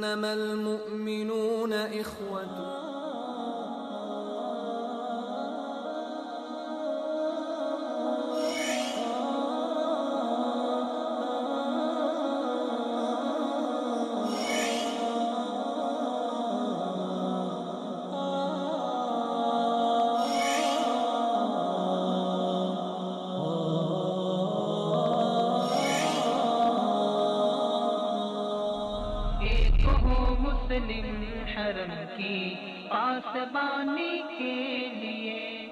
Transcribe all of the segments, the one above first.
انما المؤمنون اخوة. حرم کی پاسبانی کے لیے.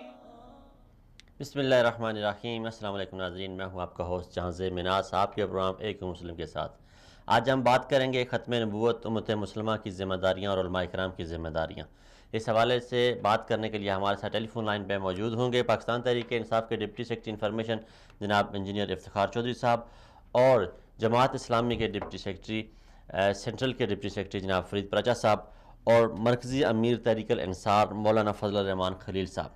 بسم اللہ الرحمن الرحیم. السلام علیکم ناظرین، میں ہوں آپ کا ہوسٹ جہاں زیب مناز، آپ کے پروگرام ایک مسلم کے ساتھ. آج ہم بات کریں گے ختم نبوت، امت مسلمہ کی ذمہ داریاں اور علماء کرام کی ذمہ داریاں. اس حوالے سے بات کرنے کے لیے ہمارے ساتھ ٹیلی فون لائن پہ موجود ہوں گے پاکستان تحریک انصاف کے ڈپٹی سیکرٹری انفارمیشن جناب انجینئر افتخار چودھری صاحب، اور جماعت اسلامی کے ڈپٹی سیکرٹری سینٹرل کے ڈپٹی سیکرٹری جناب فرید پرچا صاحب، اور مرکزی امیر تحریک الانصار مولانا فضل الرحمان خلیل صاحب.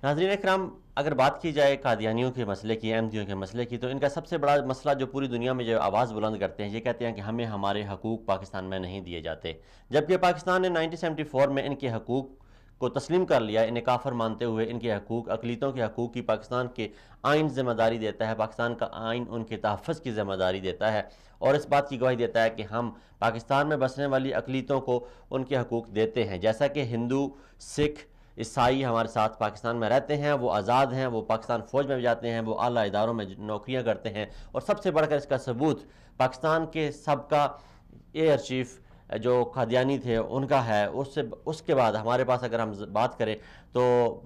ناظرین اکرام، اگر بات کی جائے قادیانیوں کے مسئلے کی، احمدیوں کے مسئلے کی، تو ان کا سب سے بڑا مسئلہ جو پوری دنیا میں جو آواز بلند کرتے ہیں، یہ کہتے ہیں کہ ہمیں ہمارے حقوق پاکستان میں نہیں دیے جاتے. جبکہ پاکستان نے 1974 میں ان کے حقوق کو تسلیم کر لیا، انہیں کافر مانتے ہوئے ان کے حقوق، اقلیتوں کے حقوق کی پاکستان کے آئین ذمہ داری دیتا ہے، پاکستان کا آئین ان کے تحفظ کی ذمہ داری دیتا ہے، اور اس بات کی گواہی دیتا ہے کہ ہم پاکستان میں بسنے والی اقلیتوں کو ان کے حقوق دیتے ہیں. جیسا کہ ہندو، سکھ، عیسائی ہمارے ساتھ پاکستان میں رہتے ہیں، وہ آزاد ہیں، وہ پاکستان فوج میں بھی جاتے ہیں، وہ اعلیٰ اداروں میں نوکریاں کرتے ہیں، اور سب سے بڑھ کر اس کا ثبوت پاکستان کے سابقہ ایئر چیف جو قادیانی تھے ان کا ہے. اس کے بعد ہمارے پاس اگر ہم بات کریں تو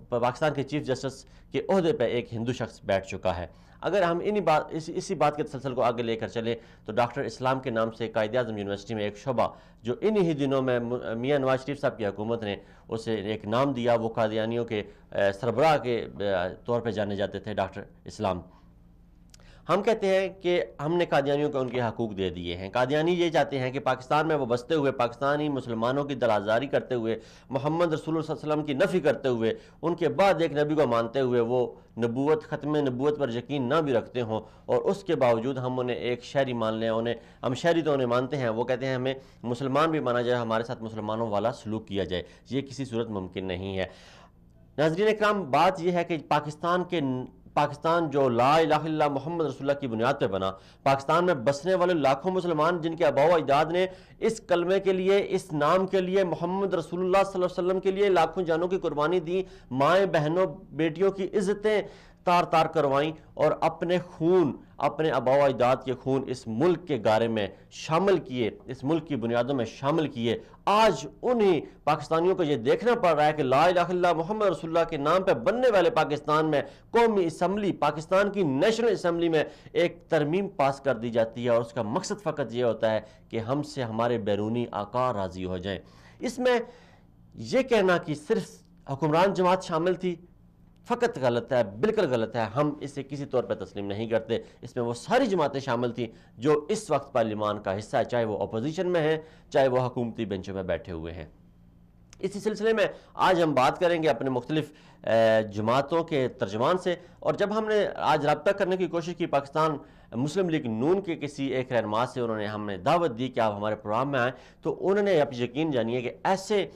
پاکستان کے چیف جسٹس کے عہدے پہ ایک ہندو شخص بیٹھ چکا ہے. اگر ہم اسی بات کے تسلسل کو آگے لے کر چلیں تو ڈاکٹر اسلام کے نام سے قائد اعظم یونیورسٹی میں ایک شعبہ جو انہی دنوں میں میاں نواز شریف صاحب کی حکومت نے اسے ایک نام دیا، وہ قادیانیوں کے سربراہ کے طور پہ جانے جاتے تھے ڈاکٹر اسلام. ہم کہتے ہیں کہ ہم نے قادیانیوں کو ان کے حقوق دے دیے ہیں. قادیانی یہ چاہتے ہیں کہ پاکستان میں وہ بستے ہوئے، پاکستانی مسلمانوں کی دلازاری کرتے ہوئے، محمد رسول اللہ صلی اللہ علیہ وسلم کی نفی کرتے ہوئے، ان کے بعد ایک نبی کو مانتے ہوئے وہ نبوت، ختم نبوت پر یقین نہ بھی رکھتے ہوں، اور اس کے باوجود ہم انہیں ایک شہری مان لیں. ہم شہری تو انہیں مانتے ہیں، وہ کہتے ہیں ہمیں مسلمان بھی مانا جائے، ہمارے ساتھ مسلمانوں والا سلوک کیا جائے. یہ کسی صورت ممکن نہیں ہے. ناظرین اکرام، بات یہ ہے کہ پاکستان جو لا الہ الا اللہ محمد رسول اللہ کی بنیاد پہ بنا، پاکستان میں بسنے والے لاکھوں مسلمان جن کے آباء و اجداد نے اس کلمے کے لیے، اس نام کے لیے، محمد رسول اللہ صلی اللہ علیہ وسلم کے لیے لاکھوں جانوں کی قربانی دی، مائیں بہنوں بیٹیوں کی عزتیں تار تار کروائیں، اور اپنے خون، اپنے آباء و اجداد کے خون اس ملک کے گارے میں شامل کیے، اس ملک کی بنیادوں میں شامل کیے. آج انہی پاکستانیوں کو یہ دیکھنا پڑ رہا ہے کہ لا الہ الا اللہ محمد رسول اللہ کے نام پہ بننے والے پاکستان میں قومی اسمبلی، پاکستان کی نیشنل اسمبلی میں ایک ترمیم پاس کر دی جاتی ہے، اور اس کا مقصد فقط یہ ہوتا ہے کہ ہم سے ہمارے بیرونی آقا راضی ہو جائیں. اس میں یہ کہنا کہ صرف حکمران جماعت شامل تھی فقط غلط ہے، بالکل غلط ہے. ہم اسے کسی طور پہ تسلیم نہیں کرتے. اس میں وہ ساری جماعتیں شامل تھیں جو اس وقت پارلیمان کا حصہ ہے، چاہے وہ اپوزیشن میں ہیں، چاہے وہ حکومتی بینچوں میں بیٹھے ہوئے ہیں. اسی سلسلے میں آج ہم بات کریں گے اپنے مختلف جماعتوں کے ترجمان سے. اور جب ہم نے آج رابطہ کرنے کی کوشش کی پاکستان مسلم لیگ نون کے کسی ایک رہنما سے، ہمیں دعوت دی کہ آپ ہمارے پروگرام میں آئیں، تو انہوں نے آپ یقین جانیے کہ ایسے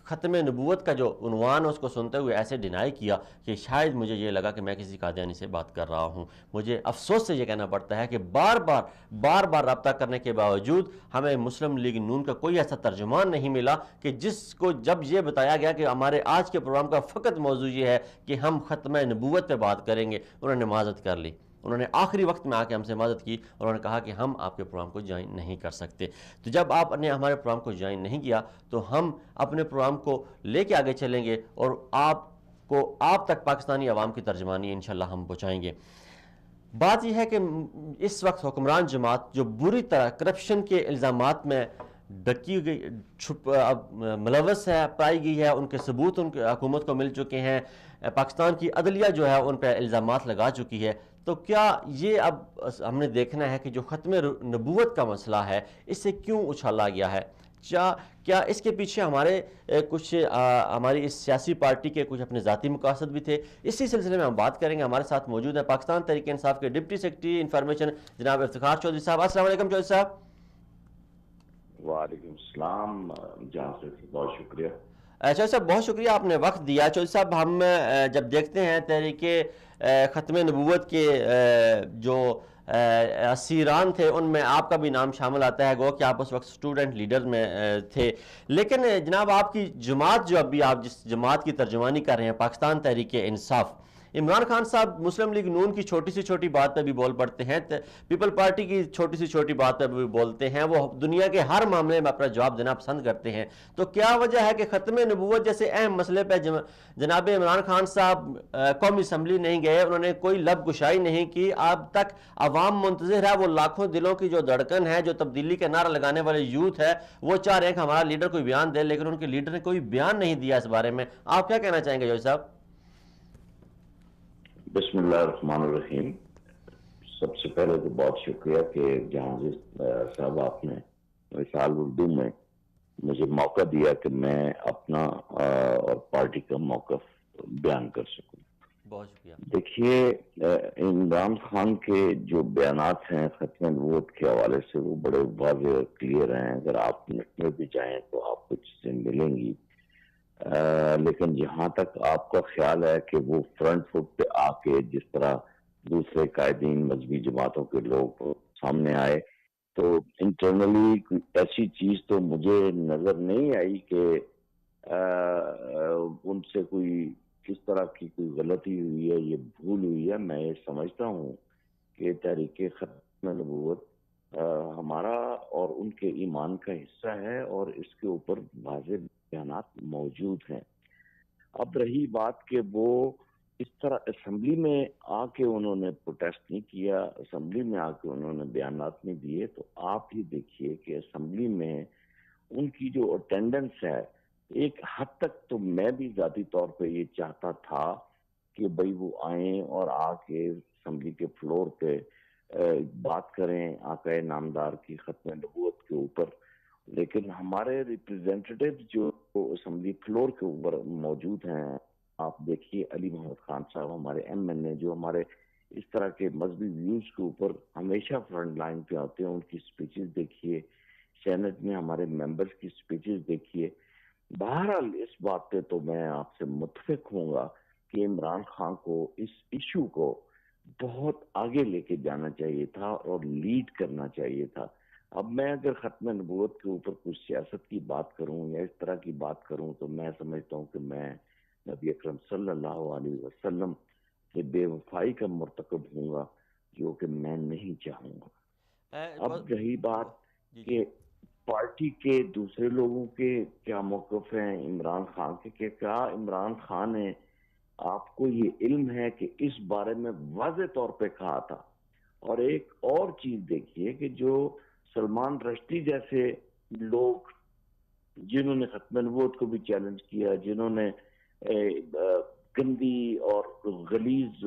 ختم نبوت کا جو عنوان ہے اس کو سنتے ہوئے ایسے ڈینائی کیا کہ شاید مجھے یہ لگا کہ میں کسی قادیانی سے بات کر رہا ہوں. مجھے افسوس سے یہ کہنا پڑتا ہے کہ بار بار رابطہ کرنے کے باوجود ہمیں مسلم لیگ نون کا کوئی ایسا ترجمان نہیں ملا کہ جس کو جب یہ بتایا گیا کہ ہمارے آج کے پروگرام کا فقط موضوع یہ ہے کہ ہم ختم نبوت پہ بات کریں گے، انہوں نے معذرت کر لی. انہوں نے آخری وقت میں آ کے ہم سے معذرت کی، اور انہوں نے کہا کہ ہم آپ کے پروگرام کو جوائن نہیں کر سکتے. تو جب آپ نے ہمارے پروگرام کو جوائن نہیں کیا تو ہم اپنے پروگرام کو لے کے آگے چلیں گے، اور آپ تک پاکستانی عوام کی ترجمانی انشاءاللہ ہم پہنچائیں گے. بات یہ ہے کہ اس وقت حکمران جماعت جو بری طرح کرپشن کے الزامات میں ڈکی گئی، ملوث ہے، پائی گئی ہے، ان کے ثبوت ان کی حکومت کو مل چکے ہیں، پاکستان کی عدلیہ جو ہے ان پہ الزامات لگا چکی ہے، تو کیا یہ اب ہم نے دیکھنا ہے کہ جو ختم نبوت کا مسئلہ ہے اس سے کیوں اچھالا گیا ہے؟ کیا اس کے پیچھے ہماری اس سیاسی پارٹی کے کچھ اپنے ذاتی مقاصد بھی تھے؟ اسی سلسلے میں ہم بات کریں گے. ہمارے ساتھ موجود ہیں پاکستان تحریک انصاف کے ڈپٹی سیکرٹری انفارمیشن جناب افتخار چودھری صاحب. السلام علیکم چودھری صاحب. وعلیکم السلام جہاں سے بہت شکریہ۔ چودھری صاحب بہت شکریہ آپ نے وقت دیا۔ چودھری صاحب ہم جب دیکھتے ہیں تحریک ختم نبوت کے جو اسیران تھے ان میں آپ کا بھی نام شامل آتا ہے، گو کہ آپ اس وقت اسٹوڈنٹ لیڈر میں تھے، لیکن جناب آپ کی جماعت جو ابھی آپ جس جماعت کی ترجمانی کر رہے ہیں پاکستان تحریک انصاف، عمران خان صاحب مسلم لیگ نون کی چھوٹی سی چھوٹی بات پہ بھی بول پڑتے ہیں، پیپل پارٹی کی چھوٹی سی چھوٹی بات پہ بھی بولتے ہیں، وہ دنیا کے ہر معاملے میں اپنا جواب دینا پسند کرتے ہیں، تو کیا وجہ ہے کہ ختم نبوت جیسے اہم مسئلے پہ جناب عمران خان صاحب قومی اسمبلی نہیں گئے، انہوں نے کوئی لب گشائی نہیں کی، اب تک عوام منتظر ہے، وہ لاکھوں دلوں کی جو دھڑکن ہے، جو تبدیلی کا نعرہ لگانے والے یوتھ ہے، وہ چاہ رہے ہیں کہ ہمارا لیڈر کوئی بیان دے، لیکن ان کے لیڈر نے کوئی بیان نہیں دیا اس بارے میں، آپ کیا کہنا چاہیں گے جوئی صاحب؟ بسم اللہ الرحمن الرحیم۔ سب سے پہلے تو بہت شکریہ کہ جہاں صاحب آپ نے مثال اردو میں مجھے موقع دیا کہ میں اپنا اور پارٹی کا موقف بیان کر سکوں۔ بہت شکریہ۔ دیکھیے عمران خان کے جو بیانات ہیں ختم نبوت کے حوالے سے وہ بڑے واضح اور کلیئر ہیں، اگر آپ نیٹ میں بھی جائیں تو آپ کو چیزیں ملیں گی، لیکن جہاں تک آپ کا خیال ہے کہ وہ فرنٹ فٹ پہ آ کے جس طرح دوسرے قائدین مذہبی جماعتوں کے لوگ سامنے آئے تو انٹرنلی کوئی ایسی چیز تو مجھے نظر نہیں آئی کہ ان سے کوئی کس طرح کی کوئی غلطی ہوئی ہے، یہ بھول ہوئی ہے۔ میں یہ سمجھتا ہوں کہ تحریک ختم نبوت ہمارا اور ان کے ایمان کا حصہ ہے اور اس کے اوپر واضح بیانات موجود ہیں۔ اب رہی بات کہ وہ اس طرح اسمبلی میں آ کے انہوں نے پروٹیسٹ نہیں کیا، اسمبلی میں آ کے انہوں نے بیانات نہیں دیے، تو آپ ہی دیکھیے کہ اسمبلی میں ان کی جو اٹینڈنس ہے، ایک حد تک تو میں بھی ذاتی طور پہ یہ چاہتا تھا کہ بھئی وہ آئیں اور آ کے اسمبلی کے فلور پہ بات کریں آقا نامدار کی ختم نبوت کے اوپر، لیکن ہمارے ریپریزنٹیٹیو جو اسمبلی فلور کے اوپر موجود ہیں، آپ دیکھیے علی محمد خان صاحب ہمارے ایم این اے جو ہمارے اس طرح کے مذہبی ویوز کے اوپر ہمیشہ فرنٹ لائن پہ آتے ہیں، ان کی سپیچز دیکھیے، سینٹ میں ہمارے ممبرز کی سپیچز دیکھیے۔ بہرحال اس بات پہ تو میں آپ سے متفق ہوں گا کہ عمران خان کو اس ایشو کو بہت آگے لے کے جانا چاہیے تھا اور لیڈ کرنا چاہیے تھا۔ اب میں اگر ختم نبوت کے اوپر کچھ سیاست کی بات کروں یا اس طرح کی بات کروں تو میں سمجھتا ہوں کہ میں نبی اکرم صلی اللہ علیہ وسلم سے بے وفائی کا مرتکب ہوں گا، جو کہ میں نہیں چاہوں گا۔ اب رہی بات کہ پارٹی کے دوسرے لوگوں کے کیا موقف ہیں عمران خان کے، کہ کیا عمران خان نے آپ کو یہ علم ہے کہ اس بارے میں واضح طور پہ کہا تھا؟ اور ایک اور چیز دیکھیے کہ جو سلمان رشدی جیسے لوگ جنہوں نے ختم نبوت کو بھی چیلنج کیا، جنہوں نے گندی اور غلیظ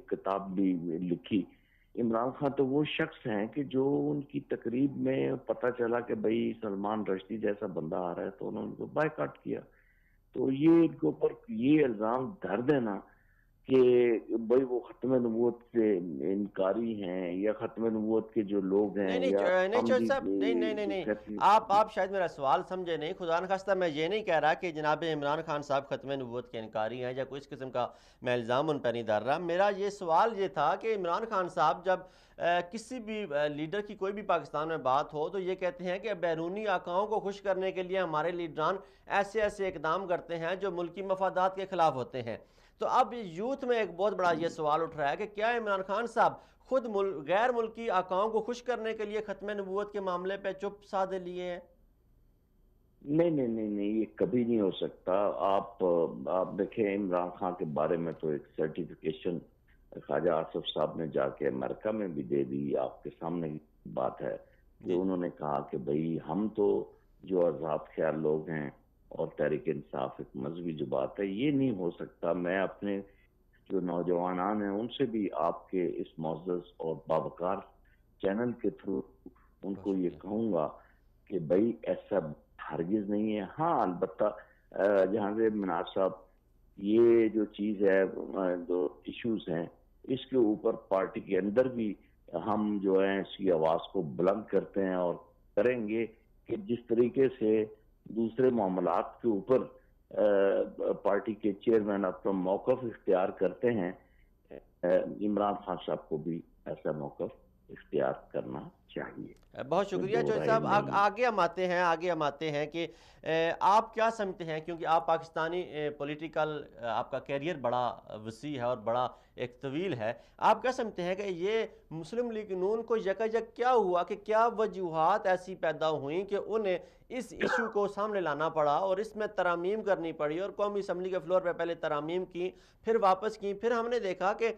کتاب بھی لکھی، عمران خان تو وہ شخص ہیں کہ جو ان کی تقریب میں پتہ چلا کہ بھئی سلمان رشدی جیسا بندہ آ رہا ہے تو انہوں نے کو بائیکاٹ کیا۔ تو یہ ان کے اوپر یہ الزام دھر دینا کہ بھئی وہ ختم نبوت سے انکاری ہیں یا ختم نبوت کے جو لوگ ہیں نہیں چودھری صاحب، نہیں آپ شاید میرا سوال سمجھے نہیں، خدا نخواستہ میں یہ نہیں کہہ رہا کہ جناب عمران خان صاحب ختم نبوت کے انکاری ہیں یا کوئی اس قسم کا میں الزام ان پہ نہیں ڈال رہا۔ میرا یہ سوال یہ تھا کہ عمران خان صاحب جب کسی بھی لیڈر کی کوئی بھی پاکستان میں بات ہو تو یہ کہتے ہیں کہ بیرونی آقاؤں کو خوش کرنے کے لیے ہمارے لیڈران ایسے ایسے اقدام کرتے ہیں جو ملکی مفادات کے خلاف ہوتے ہیں۔ تو اب یوتھ میں ایک بہت بڑا یہ سوال اٹھ رہا ہے کہ کیا عمران خان صاحب خود غیر ملکی آقاؤں کو خوش کرنے کے لیے ختم نبوت کے معاملے پہ چپ سادھے لیے ہیں؟ نہیں، یہ کبھی نہیں ہو سکتا۔ آپ دیکھیں عمران خان کے بارے میں تو ایک سرٹیفکیشن خواجہ آصف صاحب نے جا کے امریکہ میں بھی دے دی، آپ کے سامنے بات ہے کہ انہوں نے کہا کہ بھئی ہم تو جو آزاد خیال لوگ ہیں اور تحریک انصاف ایک مذہبی جو بات ہے یہ نہیں ہو سکتا۔ میں اپنے جو نوجوانان ہیں ان سے بھی آپ کے اس معزز اور باوقار چینل کے تھرو ان کو یہ کہوں گا کہ بھئی ایسا ہرگز نہیں ہے۔ ہاں البتہ جہاں سے مناز صاحب یہ جو چیز ہے، جو ایشوز ہیں اس کے اوپر پارٹی کے اندر بھی ہم جو ہیں اس کی آواز کو بلند کرتے ہیں اور کریں گے، کہ جس طریقے سے دوسرے معاملات کے اوپر پارٹی کے چیئرمین اپنا موقف اختیار کرتے ہیں، عمران خان صاحب کو بھی ایسا موقف اختیار کرنا چاہیے۔ بہت شکریہ دو جوہر رائے صاحب۔ نہیں۔ آگے ہم آتے ہیں کہ آپ کیا سمجھتے ہیں، کیونکہ آپ پاکستانی پولیٹیکل آپ کا کیریئر بڑا وسیع ہے اور بڑا ایک طویل ہے، آپ کیا سمجھتے ہیں کہ یہ مسلم لیگ نون کو یکایک کیا ہوا، کہ کیا وجوہات ایسی پیدا ہوئیں کہ انہیں اس ایشو کو سامنے لانا پڑا اور اس میں ترامیم کرنی پڑی، اور قومی اسمبلی کے فلور پہ پہلے ترامیم کی، پھر واپس کی، پھر ہم نے دیکھا کہ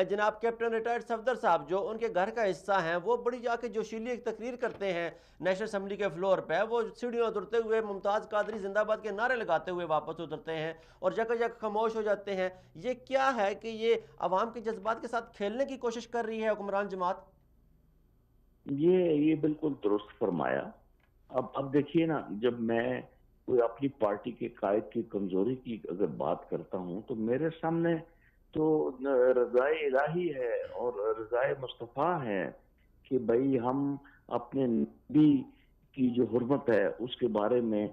جناب کیپٹن ریٹائرڈ صفدر صاحب جو ان کے گھر کا حصہ ہیں، وہ بڑی جا کے جوشیلی ایک تقریر کرتے ہیں نیشنل اسمبلی کے فلور پہ، وہ سیڑھیوں اترتے ہوئے ممتاز قادری زندہ باد کے نعرے لگاتے ہوئے واپس اترتے ہیں اور یک خاموش ہو جاتے ہیں۔ یہ کیا ہے کہ یہ عوام کے جذبات کے ساتھ کھیلنے کی کوشش کر رہی ہے حکمران جماعت؟ یہ بالکل درست فرمایا۔ اب دیکھیے نا، جب میں کوئی اپنی پارٹی کے قائد کی کمزوری کی اگر بات کرتا ہوں تو میرے سامنے تو رضائے الہی ہے اور رضائے مصطفیٰ ہے کہ بھئی ہم اپنے نبی کی جو حرمت ہے اس کے بارے میں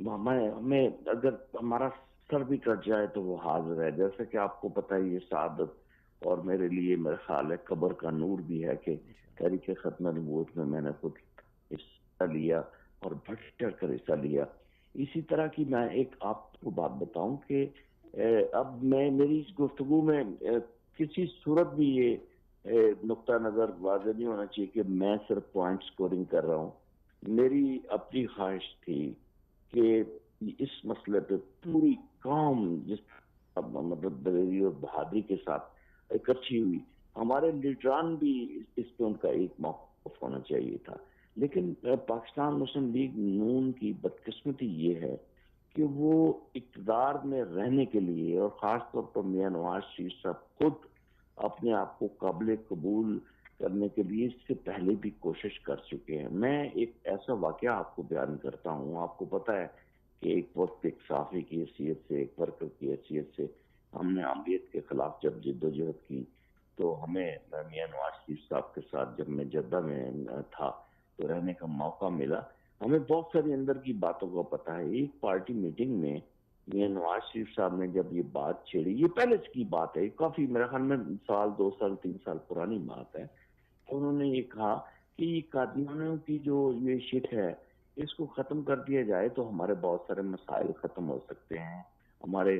ہمیں اگر ہمارا سر بھی کٹ جائے تو وہ حاضر ہے۔ جیسے کہ آپ کو پتہ ہے یہ سعادت اور میرے لیے میرے خیال ہے قبر کا نور بھی ہے کہ تحریک ختم نبوت میں نے خود حصہ لیا اور بڑھ چڑھ کر حصہ لیا۔ اسی طرح کی میں ایک آپ کو بات بتاؤں کہ اب میری اس گفتگو میں کسی صورت بھی یہ نقطہ نظر واضح نہیں ہونا چاہیے کہ میں صرف پوائنٹ سکورنگ کر رہا ہوں۔ میری اپنی خواہش تھی کہ اس مسئلے پہ پوری قوم جس مطلب دلیری اور بہادری کے ساتھ اکٹھی ہوئی، ہمارے لیڈران بھی اس پہ ان کا ایک موقف ہونا چاہیے تھا۔ لیکن پاکستان مسلم لیگ نون کی بدقسمتی یہ ہے کہ وہ اقتدار میں رہنے کے لیے اور خاص طور پر میاں نواز شریف صاحب خود اپنے آپ کو قابل قبول کرنے کے لیے اس سے پہلے بھی کوشش کر چکے ہیں۔ میں ایک ایسا واقعہ آپ کو بیان کرتا ہوں۔ آپ کو پتہ ہے کہ ایک وقت ایک صحافی کی حیثیت سے، ایک ورکر کی حیثیت سے ہم نے عامریت کے خلاف جب جدوجہد کی تو ہمیں میاں نواز شریف صاحب کے ساتھ جب میں جدہ میں تھا تو رہنے کا موقع ملا۔ ہمیں بہت ساری اندر کی باتوں کا پتہ ہے۔ ایک پارٹی میٹنگ میں میاں نواز شریف صاحب نے جب یہ بات چھیڑی، یہ پہلے کی بات ہے، کافی میرے خیال میں سال 2 سال 3 سال پرانی بات ہے، تو انہوں نے یہ کہا کہ یہ قادیانیوں کی جو یہ شٹ ہے اس کو ختم کر دیا جائے تو ہمارے بہت سارے مسائل ختم ہو سکتے ہیں، ہمارے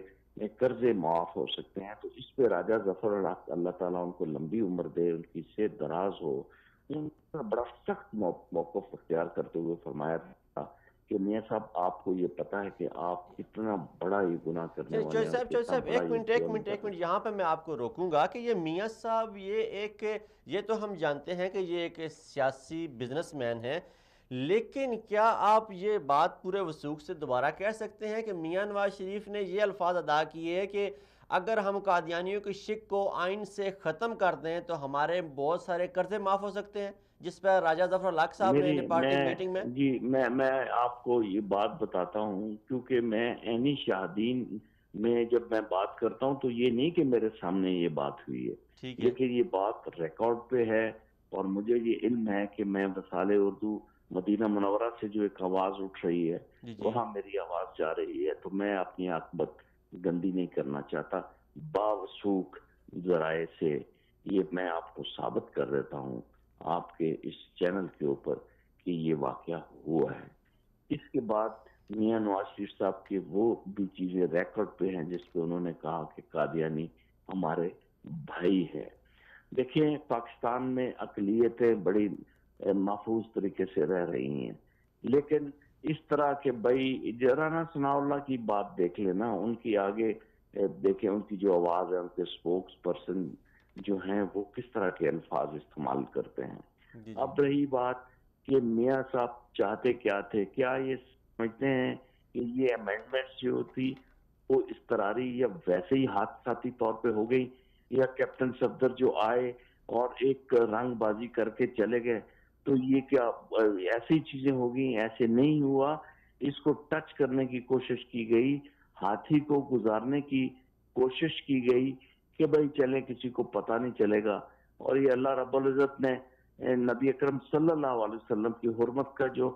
قرضے معاف ہو سکتے ہیں۔ تو اس پہ راجہ ظفر اللہ تعالیٰ ان کو لمبی عمر دے، ان کی صحت دراز ہو، ان کا بڑا سخت موقف اختیار کرتے ہوئے فرمایا تھا کہ میاں صاحب آپ کو یہ پتا ہے کہ آپ کتنا بڑا یہ گناہ کرنے والے ہیں۔ چوہر صاحب ایک منٹ یہاں پہ میں آپ کو روکوں گا کہ یہ میاں صاحب یہ تو ہم جانتے ہیں کہ یہ ایک سیاسی بزنس مین ہیں، لیکن کیا آپ یہ بات پورے وثوق سے دوبارہ کہہ سکتے ہیں کہ میاں نواز شریف نے یہ الفاظ ادا کیے کہ اگر ہم قادیانیوں کی شک کو آئین سے ختم کر دیں تو ہمارے بہت سارے قرضے معاف ہو سکتے ہیں، جس پہ راجہ ظفر لاکھ صاحب نے پارٹی میٹنگ میں جی میں آپ کو یہ بات بتاتا ہوں، کیونکہ میں عینی شاہدین میں جب میں بات کرتا ہوں تو یہ نہیں کہ میرے سامنے یہ بات ہوئی ہے، لیکن یہ بات ریکارڈ پہ ہے اور مجھے یہ علم ہے کہ میں وسائل اردو مدینہ منورہ سے جو ایک آواز اٹھ رہی ہے وہاں میری آواز جا رہی ہے، تو میں اپنی عاقبت گندی نہیں کرنا چاہتا۔ باوثوق ذرائع سے یہ میں آپ کو ثابت کر دیتا ہوں آپ کے اس چینل کے اوپر کہ یہ واقعہ ہوا ہے۔ اس کے بعد میاں نواز شریف صاحب کے وہ بھی چیزیں ریکارڈ پہ ہیں جس پہ انہوں نے کہا کہ قادیانی ہمارے بھائی ہے۔ دیکھیں پاکستان میں اقلیتیں بڑی محفوظ طریقے سے رہ رہی ہیں، لیکن اس طرح کے بھائی رانا ثناء اللہ کی بات دیکھ لینا، ان کی آگے دیکھیں ان کی جو آواز ہے، ان کے سپوکس پرسن جو ہیں وہ کس طرح کے الفاظ استعمال کرتے ہیں۔ اب رہی بات کہ میاں صاحب چاہتے کیا تھے، کیا یہ سمجھتے ہیں کہ یہ امینڈمنٹس جو تھی وہ اضطراری یا ویسے ہی حادثاتی طور پہ ہو گئی، یا کیپٹن صفدر جو آئے اور ایک رنگ بازی کر کے چلے گئے تو یہ کیا ایسی چیزیں ہو گئی؟ ایسے نہیں ہوا، اس کو ٹچ کرنے کی کوشش کی گئی، ہاتھی کو گزارنے کی کوشش کی گئی کہ بھائی چلے کسی کو پتہ نہیں چلے گا، اور یہ اللہ رب العزت نے نبی اکرم صلی اللہ علیہ وسلم کی حرمت کا جو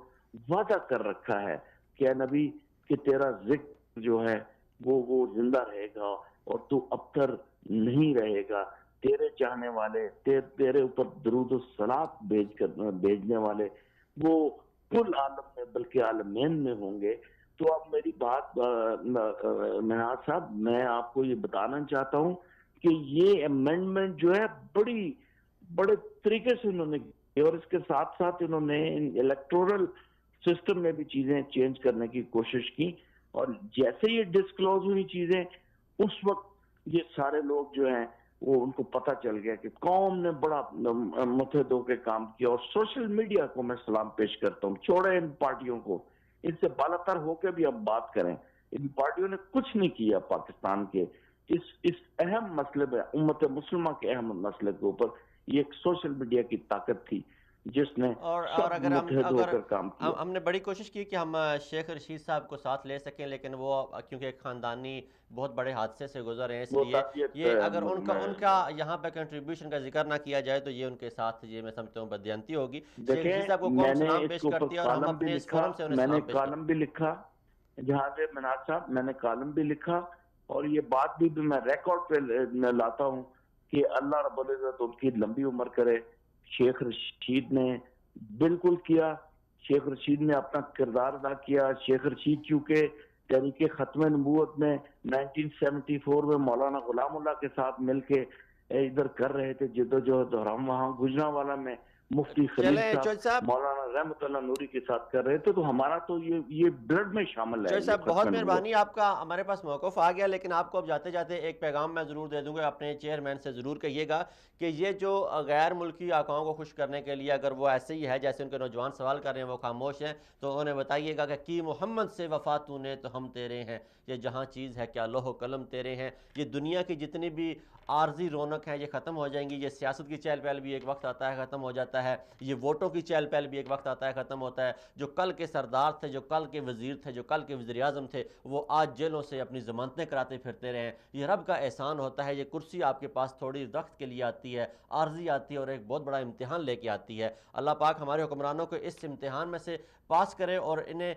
وعدہ کر رکھا ہے کہ اے نبی کہ تیرا ذکر جو ہے وہ زندہ رہے گا اور تو ابتر نہیں رہے گا، تیرے چاہنے والے تیرے اوپر درود و صلات بھیجنے والے وہ کل عالم میں بلکہ عالمین میں ہوں گے۔ تو اب میری بات مناز صاحب، میں آپ کو یہ بتانا چاہتا ہوں کہ یہ امینڈمنٹ جو ہے بڑے طریقے سے انہوں نے کی، اور اس کے ساتھ ساتھ انہوں نے الیکٹورل سسٹم میں بھی چیزیں چینج کرنے کی کوشش کی، اور جیسے یہ ڈسکلوز ہوئی چیزیں اس وقت یہ سارے لوگ جو ہیں وہ ان کو پتہ چل گیا کہ قوم نے بڑا متحد ہو کے کام کیا۔ اور سوشل میڈیا کو میں سلام پیش کرتا ہوں، چھوڑے ان پارٹیوں کو، ان سے بالاتر ہو کے بھی اب بات کریں۔ ان پارٹیوں نے کچھ نہیں کیا پاکستان کے اس اہم مسئلے پہ، امت مسلمہ کے اہم مسئلے کے اوپر۔ یہ ایک سوشل میڈیا کی طاقت تھی جس نے اور سب اگر متحد ہو کر کام کیا۔ ہم نے بڑی کوشش کی کہ ہم شیخ رشید صاحب کو ساتھ لے سکیں، لیکن وہ کیونکہ ایک خاندانی بہت بڑے حادثے سے گزر ہیں، اس لیے یہ اگر ان کا یہاں پہ کنٹریبیوشن کا ذکر نہ کیا جائے تو یہ ان کے ساتھ یہ میں سمجھتا ہوں بددیانتی ہوگی۔ شیخ رشید صاحب کو قوم سلام پیش کرتی ہے اور ہم اپنے اس فورم سے انہیں سلام پیش کرتے ہیں۔ میں نے کالم بھی لکھا جہاں سے مناز صاحب، میں نے کالم بھی لکھا، اور یہ بات بھی میں ریکارڈ پہ لاتا ہوں کہ اللہ رب العزت ان کی لمبی عمر کرے۔ شیخ رشید نے بالکل کیا، شیخ رشید نے اپنا کردار ادا کیا۔ شیخ رشید چونکہ تحریک ختم نبوت میں 1974 میں مولانا غلام اللہ کے ساتھ مل کے ادھر کر رہے تھے جدوجہد، اور ہم وہاں گجرانوالہ میں مفتی خلیل صاحب مولانا رحمت اللہ نوری کے ساتھ کر رہے تھے، تو ہمارا تو یہ بلڈ میں شامل ہے۔ صاحب بہت مہربانی، آپ کا ہمارے پاس موقف آ گیا، لیکن آپ کو اب جاتے جاتے ایک پیغام میں ضرور دے دوں گا، اپنے چیئرمین سے ضرور کہیے گا کہ یہ جو غیر ملکی آقاؤں کو خوش کرنے کے لیے اگر وہ ایسے ہی ہے جیسے ان کے نوجوان سوال کر رہے ہیں، وہ خاموش ہیں، تو انہیں بتائیے گا کہ کی محمد سے وفا تو نے تو ہم تیرے ہیں، یہ جہاں چیز ہے کیا لوح و قلم تیرے ہیں۔ یہ دنیا کی جتنی بھی عارضی رونق ہیں یہ ختم ہو جائیں گی، یہ سیاست کی چہل پہل بھی ایک وقت آتا ہے ختم ہو جاتا ہے، یہ ووٹوں کی چہل پہل بھی ایک وقت آتا ہے ختم ہوتا ہے۔ جو کل کے سردار تھے، جو کل کے وزیر تھے، جو کل کے وزیر اعظم تھے، وہ آج جیلوں سے اپنی ضمانتیں کراتے پھرتے رہے ہیں۔ یہ رب کا احسان ہوتا ہے، یہ کرسی آپ کے پاس تھوڑی وقت کے لیے آتی ہے، عارضی آتی ہے اور ایک بہت بڑا امتحان لے کے آتی ہے۔ اللہ پاک ہمارے حکمرانوں کو اس امتحان میں سے پاس کرے اور انہیں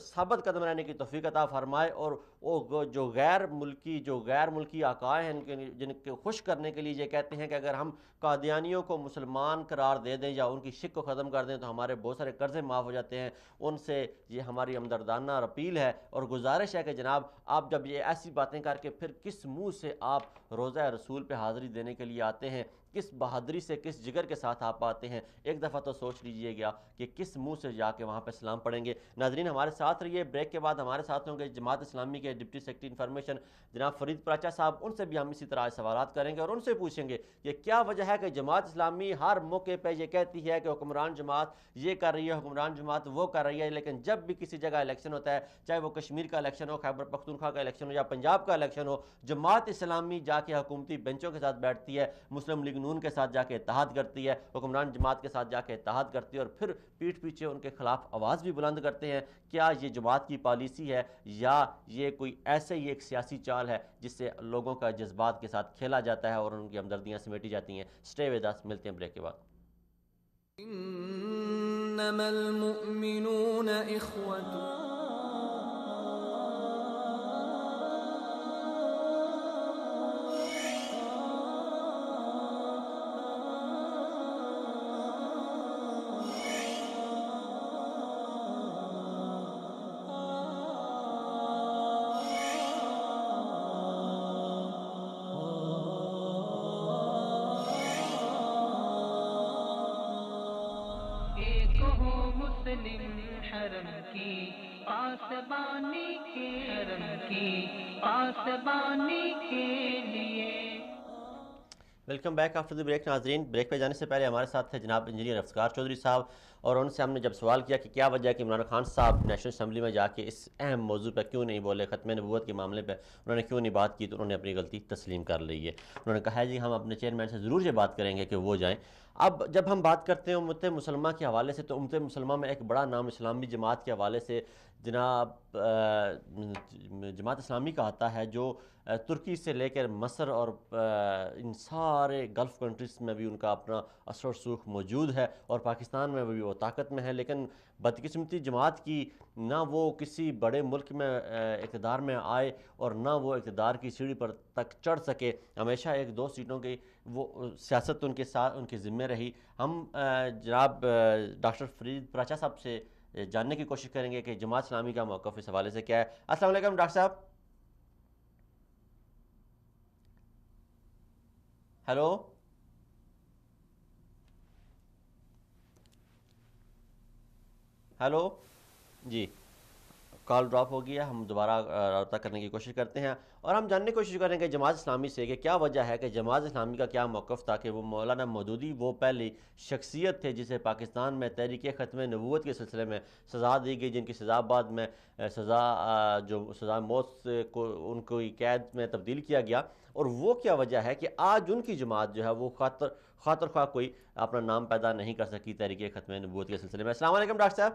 ثابت قدم رہنے کی توفیق عطا فرمائے، اور وہ جو غیر ملکی آقائے ہیں جن کے خوش کرنے کے لیے یہ کہتے ہیں کہ اگر ہم قادیانیوں کو مسلمان قرار دے دیں یا ان کی شک کو ختم کر دیں تو ہمارے بہت سارے قرضے معاف ہو جاتے ہیں، ان سے یہ ہماری ہمدردانہ اپیل ہے اور گزارش ہے کہ جناب آپ جب یہ ایسی باتیں کر کے پھر کس منہ سے آپ روضہ رسول پہ حاضری دینے کے لیے آتے ہیں، کس بہادری سے کس جگر کے ساتھ آپ آتے ہیں، ایک دفعہ تو سوچ لیجئے گا کہ کس منہ سے جا کے وہاں پہ سلام پڑھیں گے۔ ناظرین ہمارے ساتھ رہیے، بریک کے بعد ہمارے ساتھ ہوں گے جماعت اسلامی کے ڈپٹی سیکرٹری انفارمیشن جناب فرید پراچا صاحب، ان سے بھی ہم اسی طرح سوالات کریں گے اور ان سے پوچھیں گے یہ کیا وجہ ہے کہ جماعت اسلامی ہر موقع پہ یہ کہتی ہے کہ حکمران جماعت یہ کر رہی ہے، حکمران جماعت وہ کر رہی ہے، لیکن جب بھی کسی جگہ الیکشن ہوتا ہے، چاہے وہ کشمیر کا الیکشن ہو، خیبر پختونخوا کا الیکشن ہو یا پنجاب کا الیکشن ہو، جماعت اسلامی جا کے حکومتی بینچوں کے ساتھ بیٹھتی ہے، مسلم لیگ نون کے ساتھ جا کے اتحاد کرتی ہے، حکمران جماعت کے ساتھ جا کے اتحاد کرتی ہے اور پھر پیٹھ پیچھے ان کے خلاف آواز بھی بلند کرتے ہیں۔ کیا یہ جماعت کی پالیسی ہے یا یہ کوئی ایسے ہی ایک سیاسی چال ہے جس سے لوگوں کا جذبات کے ساتھ کھیلا جاتا ہے اور ان کی ہمدردیاں سمیٹی جاتی ہیں؟ سٹے ود اس، ملتے ہیں بریک کے بعد۔ انما المؤمنون اخوة پاسبانی کے حرم کی پاسبانی کے لیے۔ Welcome back after the break. ناظرین بریک پہ جانے سے پہلے ہمارے ساتھ تھے جناب انجینئر افسکار چودھری صاحب، اور ان سے ہم نے جب سوال کیا کہ کیا وجہ ہے کہ عمران خان صاحب نیشنل اسمبلی میں جا کے اس اہم موضوع پہ کیوں نہیں بولے، ختم نبوت کے معاملے پہ انہوں نے کیوں نہیں بات کی، تو انہوں نے اپنی غلطی تسلیم کر لی ہے۔ انہوں نے کہا ہے جی ہم اپنے چیئرمین سے ضرور یہ بات کریں گے کہ وہ جائیں۔ اب جب ہم بات کرتے ہیں امت مسلمہ کے حوالے سے، تو امت مسلمہ میں ایک بڑا نام اسلامی جماعت کے حوالے سے جناب جماعت اسلامی کا آتا ہے، جو ترکی سے لے کر مصر اور ان سارے گلف کنٹریز میں بھی ان کا اپنا اثر و رسوخ موجود ہے، اور پاکستان میں بھی وہ طاقت میں ہیں، لیکن بدقسمتی جماعت کی نہ وہ کسی بڑے ملک میں اقتدار میں آئے اور نہ وہ اقتدار کی سیڑھی پر تک چڑھ سکے، ہمیشہ ایک دو سیٹوں کی وہ سیاست ان کے ساتھ ان کے ذمہ رہی۔ ہم جناب ڈاکٹر فرید پراچا صاحب سے جاننے کی کوشش کریں گے کہ جماعت اسلامی کا موقف اس حوالے سے کیا ہے۔ السلام علیکم ڈاکٹر صاحب۔ ہیلو، ہیلو، جی کال ڈراپ ہو گیا، ہم دوبارہ رابطہ کرنے کی کوشش کرتے ہیں اور ہم جاننے کی کوشش کریں گے جماعت اسلامی سے کہ کیا وجہ ہے کہ جماعت اسلامی کا کیا موقف تھا کہ وہ مولانا مودودی وہ پہلی شخصیت تھے جسے پاکستان میں تحریک ختم نبوت کے سلسلے میں سزا دی گئی، جن کی سزا بعد میں جو سزا موت کو ان کو قید میں تبدیل کیا گیا، اور وہ کیا وجہ ہے کہ آج ان کی جماعت جو ہے وہ خاطر خواہ کوئی اپنا نام پیدا نہیں کر سکی تحریک ختم نبوت کے سلسلے میں۔ السلام علیکم ڈاکٹر صاحب۔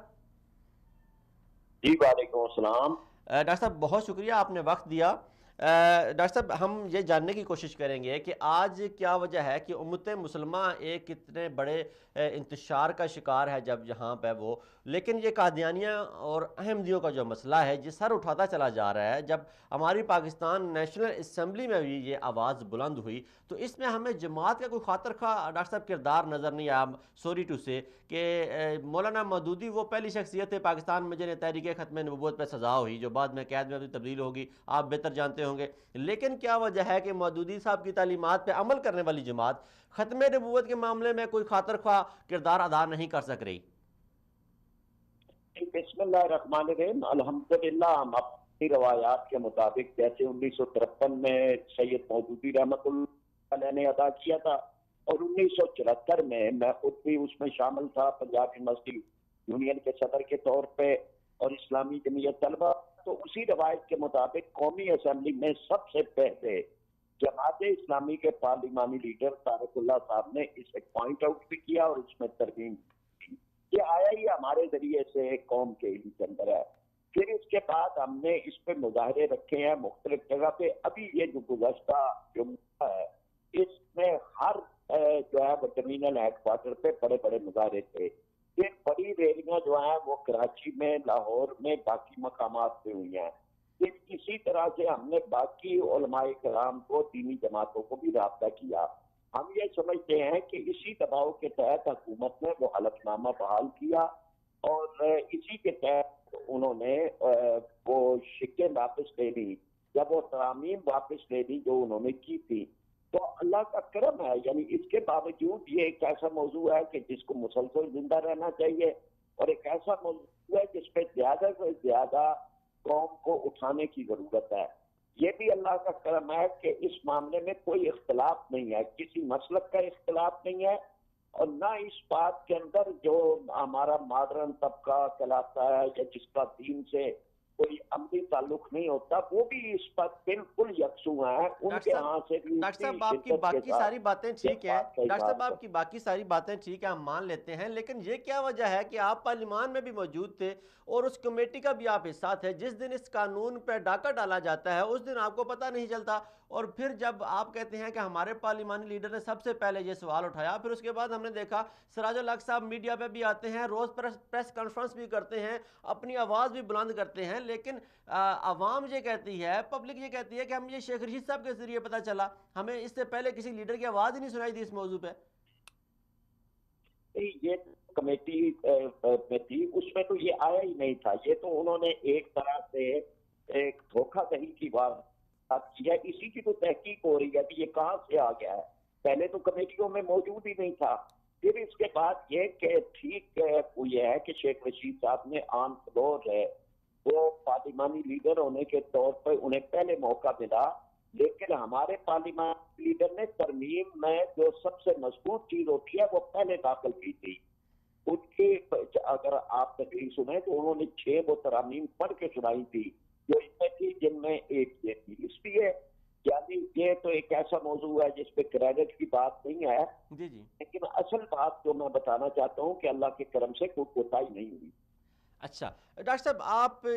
جی وعلیکم السلام۔ ڈاکٹر صاحب بہت شکریہ، آپ نے وقت دیا۔ ڈاکٹر صاحب ہم یہ جاننے کی کوشش کریں گے کہ آج کیا وجہ ہے کہ امت مسلمہ ایک اتنے بڑے انتشار کا شکار ہے جب یہاں پہ وہ، لیکن یہ قادیانیہ اور احمدیوں کا جو مسئلہ ہے یہ سر اٹھاتا چلا جا رہا ہے۔ جب ہماری پاکستان نیشنل اسمبلی میں بھی یہ آواز بلند ہوئی تو اس میں ہمیں جماعت کا کوئی خاطر خواہ ڈاکٹر صاحب کردار نظر نہیں آیا، سوری ٹو سے، کہ مولانا مودودی وہ پہلی شخصیت ہے پاکستان میں جنہیں تحریک ختم نبوت پہ سزا ہوئی، جو بعد میں قید میں تبدیل ہوگی، آپ بہتر جانتے ہوں گے۔ لیکن کیا وجہ ہے کہ مودودی صاحب کی تعلیمات پہ عمل کرنے والی جماعت ختم نبوت کے معاملے میں کوئی خاطر خواہ کردار ادا نہیں کر سک رہی؟ بسم اللہ الرحمن الرحیم۔ الحمدللہ ہم اپنی روایات کے مطابق جیسے 1953 میں سید مودودی رحمۃ اللہ علیہ نے ادا کیا تھا اور 1974 میں خود بھی اس میں شامل تھا پنجاب یونیورسٹی یونین کے صدر کے طور پہ اور اسلامی جمعیت طلبہ، تو اسی روایت کے مطابق قومی اسمبلی میں سب سے پہلے جماعت اسلامی کے پارلیمانی لیڈر طارق اللہ صاحب نے اسے پوائنٹ آؤٹ بھی کیا اور اس میں ترمیم کی۔ یہ آیا ہی ہمارے ذریعے سے قوم کے علم کے اندر ہے۔ پھر اس کے بعد ہم نے اس پہ مظاہرے رکھے ہیں مختلف جگہ پہ۔ ابھی یہ جو گزشتہ جمعہ ہے اس میں ہر جو ہے وہ ٹرمینل ہیڈ کوارٹر پہ بڑے بڑے مظاہرے تھے۔ یہ بڑی ریلیاں جو ہیں وہ کراچی میں، لاہور میں، باقی مقامات پہ ہوئی ہیں۔ پھر اسی طرح سے ہم نے باقی علماء کرام کو، دینی جماعتوں کو بھی رابطہ کیا۔ ہم یہ سمجھتے ہیں کہ اسی دباؤ کے تحت حکومت نے وہ حلف نامہ بحال کیا اور اسی کے تحت انہوں نے وہ شکیں واپس لے لی یا وہ ترامیم واپس لے لی جو انہوں نے کی تھی۔ تو اللہ کا کرم ہے، یعنی اس کے باوجود یہ ایک ایسا موضوع ہے کہ جس کو مسلسل زندہ رہنا چاہیے اور ایک ایسا موضوع ہے جس پہ زیادہ سے زیادہ قوم کو اٹھانے کی ضرورت ہے۔ یہ بھی اللہ کا کرم ہے کہ اس معاملے میں کوئی اختلاف نہیں ہے، کسی مسلک کا اختلاف نہیں ہے، اور نہ اس بات کے اندر جو ہمارا ماڈرن طبقہ کہلاتا ہے یا جس کا دین سے کوئی عملی تعلق نہیں ہوتا، وہ بھی اس پر بالکل یکسو ہیں۔ ان کے ہاں سے بھی ڈاکٹر صاحب آپ کی باقی ساری باتیں ٹھیک ہیں، ڈاکٹر صاحب آپ کی باقی ساری باتیں ٹھیک ہیں، ہم مان لیتے ہیں، لیکن یہ کیا وجہ ہے کہ آپ پارلیمان میں بھی موجود تھے اور اس کمیٹی کا بھی آپ حصہ تھے، جس دن اس قانون پہ ڈاکہ ڈالا جاتا ہے اس دن آپ کو پتہ نہیں چلتا، اور پھر جب آپ کہتے ہیں کہ ہمارے پارلیمانی لیڈر نے سب سے پہلے یہ سوال اٹھایا، پھر اس کے بعد ہم نے دیکھا سراج الحق صاحب میڈیا پہ بھی آتے ہیں، روز پریس کانفرنس بھی کرتے ہیں، اپنی آواز بھی بلند کرتے ہیں، لیکن عوام یہ کہتی ہے، پبلک یہ کہتی ہے کہ ہم یہ شیخ رشید صاحب کے ذریعے پتہ چلا، ہمیں اس سے پہلے کسی لیڈر کی آواز ہی نہیں سنائی دی اس موضوع پہ۔ یہ کمیٹی میں تھی، اس میں تو یہ آیا ہی نہیں تھا، یہ تو انہوں نے ایک طرح سے ایک دھوکہ دہی کی بات کی ہے، اسی کی تو تحقیق ہو رہی ہے کہ یہ کہاں سے آ گیا ہے، پہلے تو کمیٹیوں میں موجود ہی نہیں تھا۔ پھر اس کے بعد یہ کہ ٹھیک یہ ہے کہ شیخ رشید صاحب نے آن فلور ہے وہ پارلیمانی لیڈر ہونے کے طور پر انہیں پہلے موقع ملا، لیکن ہمارے پارلیمانی لیڈر نے ترمیم میں جو سب سے مضبوط چیز ہوتی ہے وہ پہلے داخل کی تھی۔ ان کی اگر آپ تقریر سنیں تو انہوں نے 6 وہ ترامیم پڑھ کے سنائی تھی جو اس میں تھی، جن میں ایک یہ تھی۔ اس لیے یعنی یہ تو ایک ایسا موضوع ہے جس پہ کریڈٹ کی بات نہیں ہے، جی جی، لیکن اصل بات جو میں بتانا چاہتا ہوں کہ اللہ کے کرم سے کوئی کوتاہی نہیں ہوئی۔ اچھا ڈاکٹر صاحب، آپ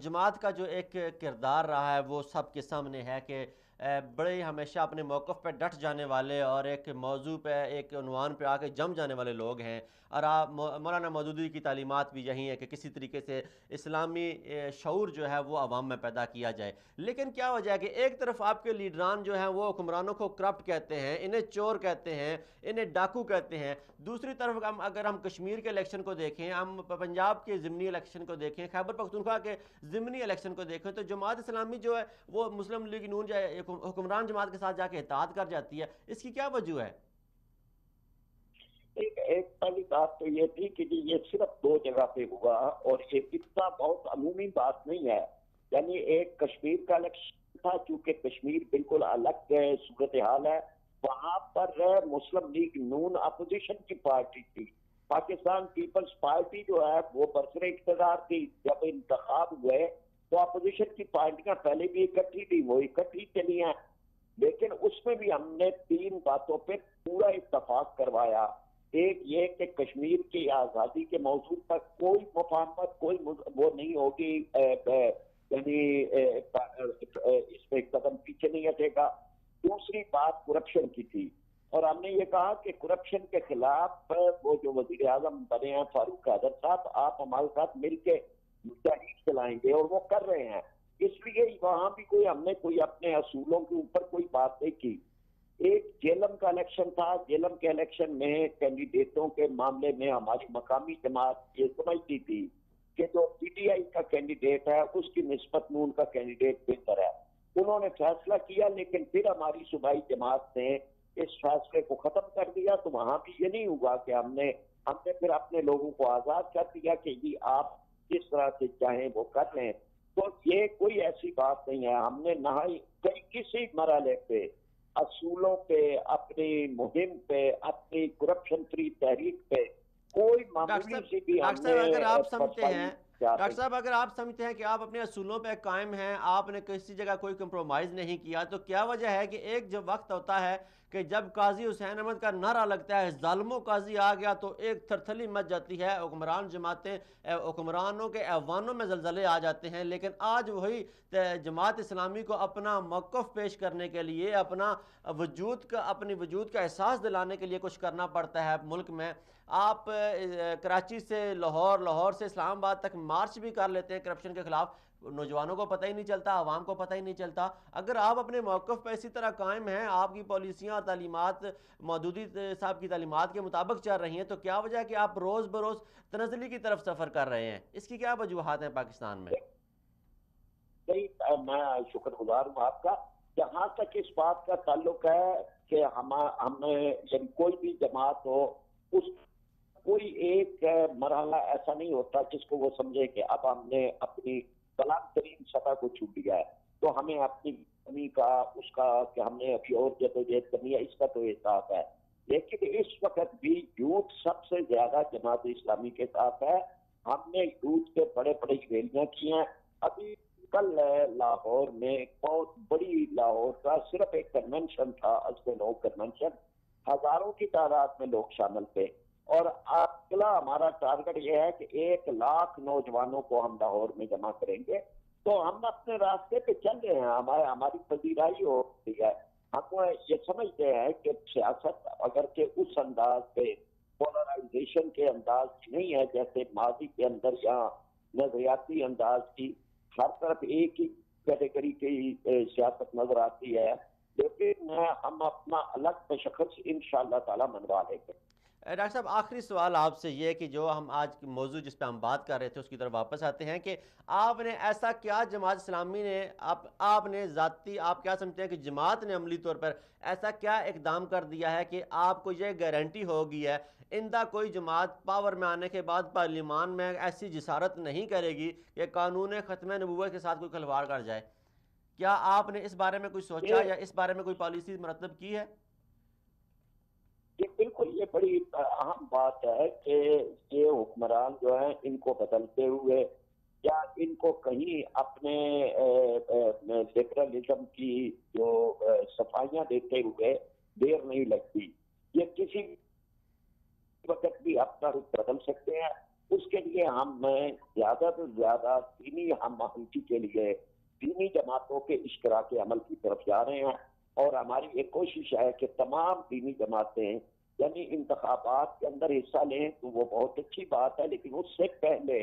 جماعت کا جو ایک کردار رہا ہے وہ سب کے سامنے ہے کہ بڑے ہمیشہ اپنے موقف پہ ڈٹ جانے والے اور ایک موضوع پہ ایک عنوان پہ آ کے جم جانے والے لوگ ہیں، اور آپ مولانا مودودی کی تعلیمات بھی یہی ہے کہ کسی طریقے سے اسلامی شعور جو ہے وہ عوام میں پیدا کیا جائے۔ لیکن کیا وجہ ہے کہ ایک طرف آپ کے لیڈران جو ہیں وہ حکمرانوں کو کرپٹ کہتے ہیں، انہیں چور کہتے ہیں، انہیں ڈاکو کہتے ہیں، دوسری طرف اگر ہم کشمیر کے الیکشن کو دیکھیں، ہم پنجاب کے ضمنی الیکشن کو دیکھیں، خیبر پختونخوا کے ضمنی الیکشن کو دیکھیں، تو جماعت اسلامی جو ہے وہ مسلم لیگ نون حکمران جماعت کے ساتھ جا کے اتحاد کر جاتی ہے۔ اس کی کیا وجہ ہے؟ ایک پہلی بات تو یہ تھی کہ یہ صرف دو جگہ پہ ہوا، اور یہ اتنا بہت عمومی بات نہیں ہے، یعنی ایک کشمیر کا الیکشن تھا، چونکہ کشمیر بالکل الگ صورتحال ہے، وہاں پر مسلم لیگ نون اپوزیشن کی پارٹی تھی، پاکستان پیپلز پارٹی جو ہے وہ برسر اقتدار تھی۔ جب انتخاب ہوئے تو اپوزیشن کی پارٹیاں پہلے بھی اکٹھی تھی، وہ اکٹھی چلی ہیں، لیکن اس میں بھی ہم نے تین باتوں پہ پورا اتفاق کروایا۔ ایک یہ کہ کشمیر کی آزادی کے موضوع پر کوئی مفاہمت، کوئی وہ نہیں ہوگی، یعنی اس پہ قدم پیچھے نہیں ہٹے گا۔ دوسری بات کرپشن کی تھی، اور ہم نے یہ کہا کہ کرپشن کے خلاف وہ جو وزیر اعظم بنے ہیں فاروق قادر صاحب، آپ ہمارے ساتھ مل کے تحریک چلائیں گے، اور وہ کر رہے ہیں۔ اس لیے وہاں بھی ہم نے کوئی اپنے اصولوں کے اوپر کوئی بات نہیں کی۔ ایک جیلم کا الیکشن تھا، جیلم کے الیکشن میں کینڈیڈیٹوں کے معاملے میں ہماری مقامی جماعت یہ سمجھتی تھی کہ جو پی ٹی آئی کا کینڈیڈیٹ ہے اس کی نسبت نون کا کینڈیڈیٹ بہتر ہے۔ انہوں نے فیصلہ کیا، لیکن پھر ہماری صوبائی جماعت نے اس فیصلے کو ختم کر دیا، تو وہاں بھی یہ نہیں ہوا کہ ہم نے پھر اپنے لوگوں کو آزاد کر دیا کہ یہ آپ جس طرح سے چاہیں وہ کر لیں۔ تو یہ کوئی ایسی بات نہیں ہے، ہم نے کسی مرحلے پہ اصولوں پہ، اپنی مہم پہ، اپنی کرپشن فری تحریک پہ کوئی معمولی سی بھی ہم نے اگر آپ سمجھتے ہیں کہ آپ اپنے اصولوں پہ قائم ہیں، آپ نے کسی جگہ کوئی کمپرومائز نہیں کیا، تو کیا وجہ ہے کہ ایک جب وقت ہوتا ہے کہ جب قاضی حسین احمد کا نعرہ لگتا ہے ظالموں قاضی آ گیا، تو ایک تھرتھلی مچ جاتی ہے، حکمران جماعتیں، حکمرانوں کے ایوانوں میں زلزلے آ جاتے ہیں، لیکن آج وہی جماعت اسلامی کو اپنا موقف پیش کرنے کے لیے، اپنی وجود کا احساس دلانے کے لیے کچھ کرنا پڑتا ہے ملک میں۔ آپ کراچی سے لاہور سے اسلام آباد تک مارچ بھی کر لیتے ہیں کرپشن کے خلاف، نوجوانوں کو پتہ ہی نہیں چلتا، عوام کو پتہ ہی نہیں چلتا۔ اگر آپ اپنے موقف پہ اسی طرح قائم ہیں، آپ کی پالیسیاں اور تعلیمات مودودی صاحب کی تعلیمات کے مطابق چل رہی ہیں، تو کیا وجہ ہے کہ آپ روز بروز تنزلی کی طرف سفر کر رہے ہیں؟ اس کی کیا وجوہات ہیں پاکستان میں؟ میں شکر گزار ہوں آپ کا۔ جہاں تک اس بات کا تعلق ہے کہ ہمیں کوئی بھی جماعت ہو، اس کوئی ایک مرحلہ ایسا نہیں ہوتا جس کو وہ سمجھے کہ اب ہم نے اپنی بلند ترین سطح کو چھو لیا ہے، تو ہمیں اپنی کمی کا، اس کا کہ ہم نے ابھی اور جدوجہد کرنی ہے، اس کا تو احساس ہے۔ لیکن اس وقت بھی یوتھ سب سے زیادہ جماعت اسلامی کے ساتھ ہے۔ ہم نے یوتھ کے بڑے بڑے ریلیاں کی ہیں۔ ابھی کل لاہور میں بہت بڑی، لاہور کا صرف ایک کنونشن تھا، لوگ کنونشن، ہزاروں کی تعداد میں لوگ شامل تھے، اور اگلا ہمارا ٹارگٹ یہ ہے کہ 1,00,000 نوجوانوں کو ہم لاہور میں جمع کریں گے۔ تو ہم اپنے راستے پہ چل رہے ہیں، ہماری پذیرائی ہو رہی ہے۔ ہم یہ سمجھتے ہیں کہ سیاست اگرچہ اس انداز پہ پولرائزیشن کے انداز کی نہیں ہے جیسے ماضی کے اندر یا نظریاتی انداز کی، ہر طرف ایک ہی کیٹیگری کی سیاست نظر آتی ہے، لیکن ہم اپنا الگ تشخص انشاءاللہ تعالی منوا لیں گے۔ ڈاکٹر صاحب، آخری سوال آپ سے یہ کہ جو ہم آج موضوع جس پہ ہم بات کر رہے تھے اس کی طرف واپس آتے ہیں کہ آپ نے ایسا کیا جماعت اسلامی نے، آپ نے ذاتی، آپ کیا سمجھتے ہیں کہ جماعت نے عملی طور پر ایسا کیا اقدام کر دیا ہے کہ آپ کو یہ گارنٹی ہو گئی ہے آئندہ کوئی جماعت پاور میں آنے کے بعد پارلیمان میں ایسی جسارت نہیں کرے گی کہ قانون ختم نبوت کے ساتھ کوئی کھلواڑ کر جائے؟ کیا آپ نے اس بارے میں کوئی سوچا یا اس بارے میں کوئی پالیسی مرتب کی ہے؟ بالکل، یہ بڑی اہم بات ہے کہ یہ حکمران جو ہیں ان کو بدلتے ہوئے یا ان کو کہیں اپنے لبرلزم کی جو صفائیاں دیتے ہوئے دیر نہیں لگتی۔ یہ کسی وقت بھی اپنا رخ بدل سکتے ہیں۔ اس کے لیے ہم زیادہ سے زیادہ دینی ہم آہنگی کے لیے دینی جماعتوں کے اشتراک عمل کی طرف جا رہے ہیں، اور ہماری ایک کوشش ہے کہ تمام دینی جماعتیں یعنی انتخابات کے اندر حصہ لیں، تو وہ بہت اچھی بات ہے، لیکن اس سے پہلے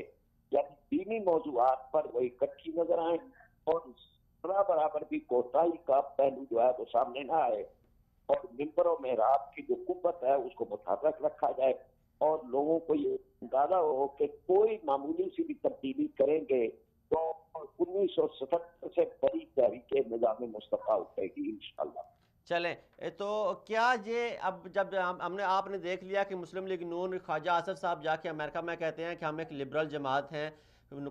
یعنی دینی موضوعات پر وہ اکٹھی نظر آئیں اور برابر بھی کوتاہی کا پہلو جو ہے وہ سامنے نہ آئے، اور منبر و محراب کی جو قوت ہے اس کو متحرک رکھا جائے، اور لوگوں کو یہ اندازہ ہو کہ کوئی معمولی سی بھی تبدیلی کریں گے تو 1977 سے بڑی تحریک نظام مصطفیٰ اٹھے گی انشاءاللہ۔ چلیں تو کیا یہ اب جب آپ نے دیکھ لیا کہ مسلم لیگ نون خواجہ آصف صاحب جا کے امریکہ میں کہتے ہیں کہ ہم ایک لبرل جماعت ہیں،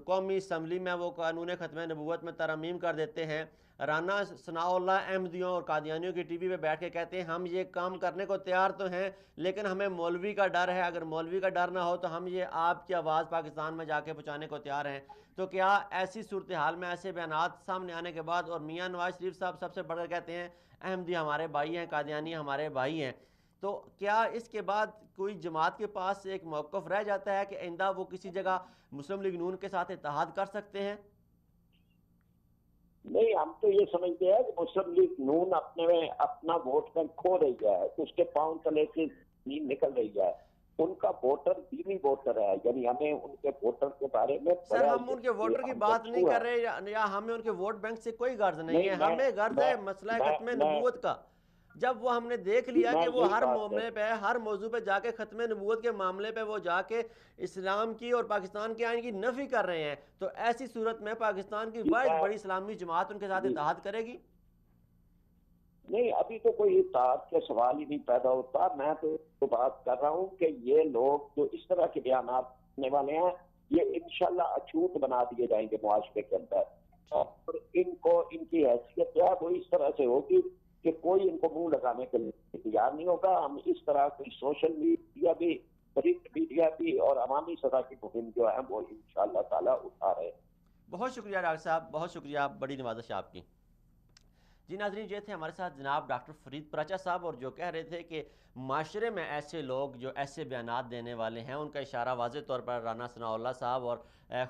قومی اسمبلی میں وہ قانون ختم نبوت میں ترمیم کر دیتے ہیں، رانا ثناء اللہ احمدیوں اور قادیانیوں کی ٹی وی پہ بیٹھ کے کہتے ہیں ہم یہ کام کرنے کو تیار تو ہیں لیکن ہمیں مولوی کا ڈر ہے، اگر مولوی کا ڈر نہ ہو تو ہم یہ آپ کی آواز پاکستان میں جا کے پہنچانے کو تیار ہیں، تو کیا ایسی صورتحال میں ایسے بیانات سامنے آنے کے بعد اور میاں نواز شریف صاحب سب سے بڑھ کر کہتے ہیں احمدی ہمارے بھائی ہیں، قادیانی ہمارے بھائی ہیں، تو کیا اس کے بعد کوئی جماعت کے پاس ایک موقف رہ جاتا ہے کہ آئندہ وہ کسی جگہ مسلم لیگ نون کے ساتھ اتحاد کر سکتے ہیں؟ نہیں، ہم تو یہ سمجھتے ہیں کہ مسلم لیگ نون اپنا ووٹ بینک کھو رہی ہے، اس کے پاؤں تلے سے زمین نکل رہی ہے، ان کا ووٹر دینی ووٹر ہے، یعنی ہمیں ان کے ووٹر کے بارے میں سر ہم ان کے ووٹر کی بات نہیں کر رہے یا ہمیں ان کے ووٹ بینک سے کوئی غرض نہیں ہے، ہمیں غرض ہے مسئلہ ختم نبوت کا۔ جب وہ ہم نے دیکھ لیا کہ وہ ہر معاملے پہ ہر موضوع پہ جا کے ختم نبوت کے معاملے پہ وہ جا کے اسلام کی اور پاکستان کے آئین کی نفی کر رہے ہیں، تو ایسی صورت میں پاکستان کی واحد بڑی اسلامی جماعت ان کے ساتھ اتحاد کرے گی؟ نہیں، ابھی تو کوئی اتحاد کے سوال ہی نہیں پیدا ہوتا۔ میں تو بات کر رہا ہوں کہ یہ لوگ جو اس طرح کے بیانات کرنے والے ہیں یہ انشاءاللہ اچھوت بنا دیے جائیں گے معاشرے کے اندر، اور ان کی حیثیت جو ہے وہ اس طرح سے ہوگی کہ کوئی ان کو منہ لگانے کے لیے تیار نہیں ہوگا۔ ہم اس طرح کی سوشل میڈیا بھی، پرنٹ میڈیا بھی اور عوامی سطح کی مہم جو ہے وہ انشاءاللہ تعالی اٹھا رہے ہیں۔ بہت شکریہ ڈاکٹر صاحب، بہت شکریہ، بڑی نوازش آپ کی۔ جی ناظرین، یہ تھے ہمارے ساتھ جناب ڈاکٹر فرید پراچا صاحب، اور جو کہہ رہے تھے کہ معاشرے میں ایسے لوگ جو ایسے بیانات دینے والے ہیں ان کا اشارہ واضح طور پر رانا ثناء اللہ صاحب اور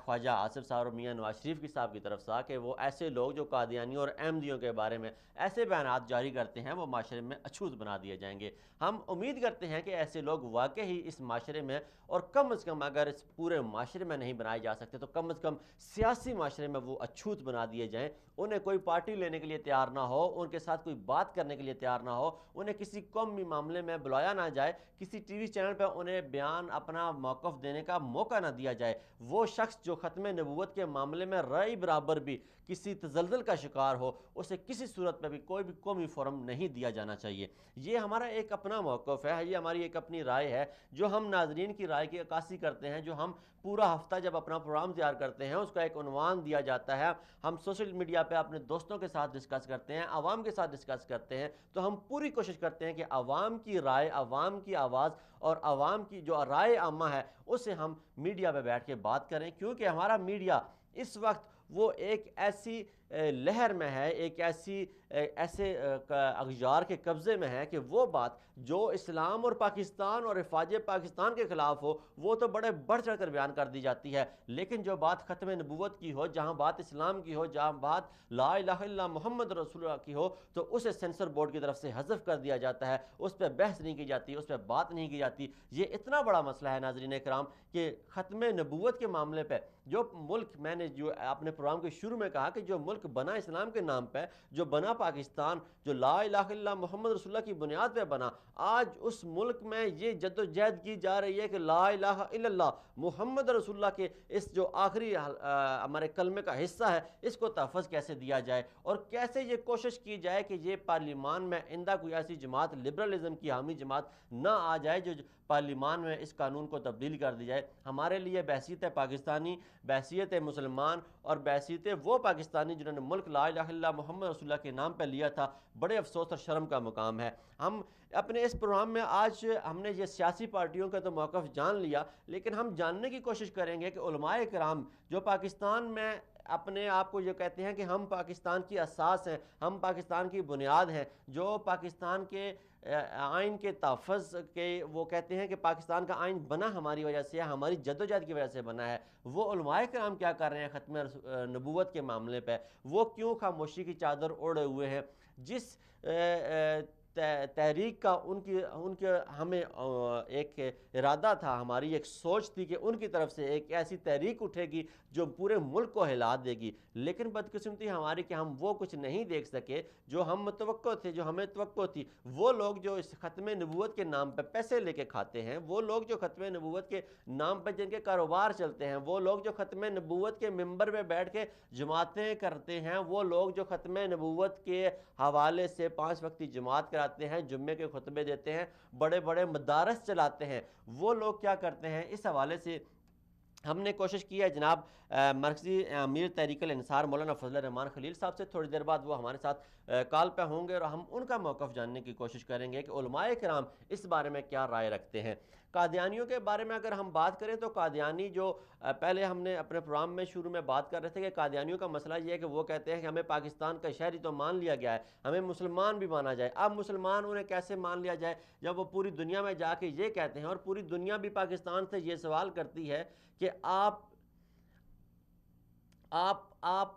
خواجہ آصف صاحب اور میاں نواز شریف صاحب کی طرف سے کہ وہ ایسے لوگ جو قادیانیوں اور احمدیوں کے بارے میں ایسے بیانات جاری کرتے ہیں وہ معاشرے میں اچھوت بنا دیے جائیں گے۔ ہم امید کرتے ہیں کہ ایسے لوگ واقعی اس معاشرے میں، اور کم از کم اگر اس پورے معاشرے میں نہیں بنائے جا سکتے تو کم از کم سیاسی معاشرے میں وہ اچھوت بنا دیے جائیں، انہیں کوئی پارٹی لینے کے لیے تیار نہ ہو، ان کے ساتھ کوئی بات کرنے کے لیے تیار نہ ہو، انہیں کسی قومی معاملے میں بلایا نہ جائے، کسی ٹی وی چینل پہ انہیں بیان اپنا موقف دینے کا موقع نہ دیا جائے۔ وہ شخص جو ختم نبوت کے معاملے میں رائے برابر بھی کسی تزلزل کا شکار ہو، اسے کسی صورت میں بھی کوئی بھی قومی فورم نہیں دیا جانا چاہیے۔ یہ ہمارا ایک اپنا موقف ہے، یہ ہماری ایک اپنی رائے ہے جو ہم ناظرین کی رائے کی عکاسی کرتے ہیں، جو ہم پورا ہفتہ جب اپنا پروگرام تیار کرتے ہیں اس کا ایک عنوان دیا جاتا ہے، ہم سوشل میڈیا پہ اپنے دوستوں کے ساتھ ڈسکس کرتے ہیں، عوام کے ساتھ ڈسکس کرتے ہیں، تو ہم پوری کوشش کرتے ہیں کہ عوام کی رائے، عوام کی آواز اور عوام کی جو رائے عامہ ہے اسے ہم میڈیا پہ بیٹھ کے بات کریں، کیونکہ ہمارا میڈیا اس وقت وہ ایک ایسی لہر میں ہے، ایک ایسے اغیار کے قبضے میں ہے کہ وہ بات جو اسلام اور پاکستان اور افواج پاکستان کے خلاف ہو وہ تو بڑے بڑھ چڑھ کر بیان کر دی جاتی ہے، لیکن جو بات ختم نبوت کی ہو، جہاں بات اسلام کی ہو، جہاں بات لا الہ الا محمد رسول اللہ کی ہو، تو اسے سینسر بورڈ کی طرف سے حذف کر دیا جاتا ہے، اس پہ بحث نہیں کی جاتی، اس پہ بات نہیں کی جاتی۔ یہ اتنا بڑا مسئلہ ہے ناظرین کرام کہ ختم نبوت کے معاملے پہ جو ملک، میں نے جو اپنے پروگرام کے شروع میں کہا کہ جو ملک بنا اسلام کے نام پہ، جو بنا پاکستان، جو لا الہ الا محمد رسول اللہ کی بنیاد پہ بنا، آج اس ملک میں یہ جد و جہد کی جا رہی ہے کہ لا الہ الا اللہ محمد رسول اللہ کے اس جو آخری ہمارے کلمے کا حصہ ہے اس کو تحفظ کیسے دیا جائے، اور کیسے یہ کوشش کی جائے کہ یہ پارلیمان میں آئندہ کوئی ایسی جماعت، لبرلزم کی حامی جماعت نہ آ جائے جو پارلیمان میں اس قانون کو تبدیل کر دی جائے۔ ہمارے لیے بحیثیت پاکستانی، بحیثیت مسلمان اور بحیثیت وہ پاکستانی جنہوں نے ملک لا الہ الا محمد رسول اللہ کے نام پہ لیا تھا، بڑے افسوس اور شرم کا مقام ہے۔ ہم اپنے اس پروگرام میں آج ہم نے یہ سیاسی پارٹیوں کا تو موقف جان لیا، لیکن ہم جاننے کی کوشش کریں گے کہ علماء کرام جو پاکستان میں اپنے آپ کو یہ کہتے ہیں کہ ہم پاکستان کی اساس ہیں، ہم پاکستان کی بنیاد ہیں، جو پاکستان کے آئین کے تحفظ کے وہ کہتے ہیں کہ پاکستان کا آئین بنا ہماری وجہ سے، ہماری جدوجہد کی وجہ سے بنا ہے، وہ علماء کرام کیا کر رہے ہیں ختم نبوت کے معاملے پہ؟ وہ کیوں خاموشی کی چادر اوڑھے ہوئے ہیں؟ جس تحریک کا ان کے ہمیں ایک ارادہ تھا، ہماری ایک سوچ تھی کہ ان کی طرف سے ایک ایسی تحریک اٹھے گی جو پورے ملک کو ہلا دے گی، لیکن بدقسمتی ہماری کہ ہم وہ کچھ نہیں دیکھ سکے جو ہم متوقع تھے، جو ہمیں توقع تھی۔ وہ لوگ جو اس ختم نبوت کے نام پہ پیسے لے کے کھاتے ہیں، وہ لوگ جو ختم نبوت کے نام پہ جن کے کاروبار چلتے ہیں، وہ لوگ جو ختم نبوت کے ممبر پہ بیٹھ کے جماعتیں کرتے ہیں، وہ لوگ جو ختم نبوت کے حوالے سے 5 وقتی جماعت کراتے ہیں، جمعے کے خطبے دیتے ہیں، بڑے بڑے مدارس چلاتے ہیں، وہ لوگ کیا کرتے ہیں؟ اس حوالے سے ہم نے کوشش کی ہے جناب مرکزی امیر تحریک الانصار مولانا فضل الرحمان خلیل صاحب سے، تھوڑی دیر بعد وہ ہمارے ساتھ کال پہ ہوں گے اور ہم ان کا موقف جاننے کی کوشش کریں گے کہ علماء کرام اس بارے میں کیا رائے رکھتے ہیں۔ قادیانیوں کے بارے میں اگر ہم بات کریں تو قادیانی جو پہلے ہم نے اپنے پروگرام میں شروع میں بات کر رہے تھے کہ قادیانیوں کا مسئلہ یہ ہے کہ وہ کہتے ہیں کہ ہمیں پاکستان کا شہری تو مان لیا گیا ہے، ہمیں مسلمان بھی مانا جائے۔ اب مسلمان انہیں کیسے مان لیا جائے جب وہ پوری دنیا میں جا کے یہ کہتے ہیں، اور پوری دنیا بھی پاکستان سے یہ سوال کرتی ہے کہ آپ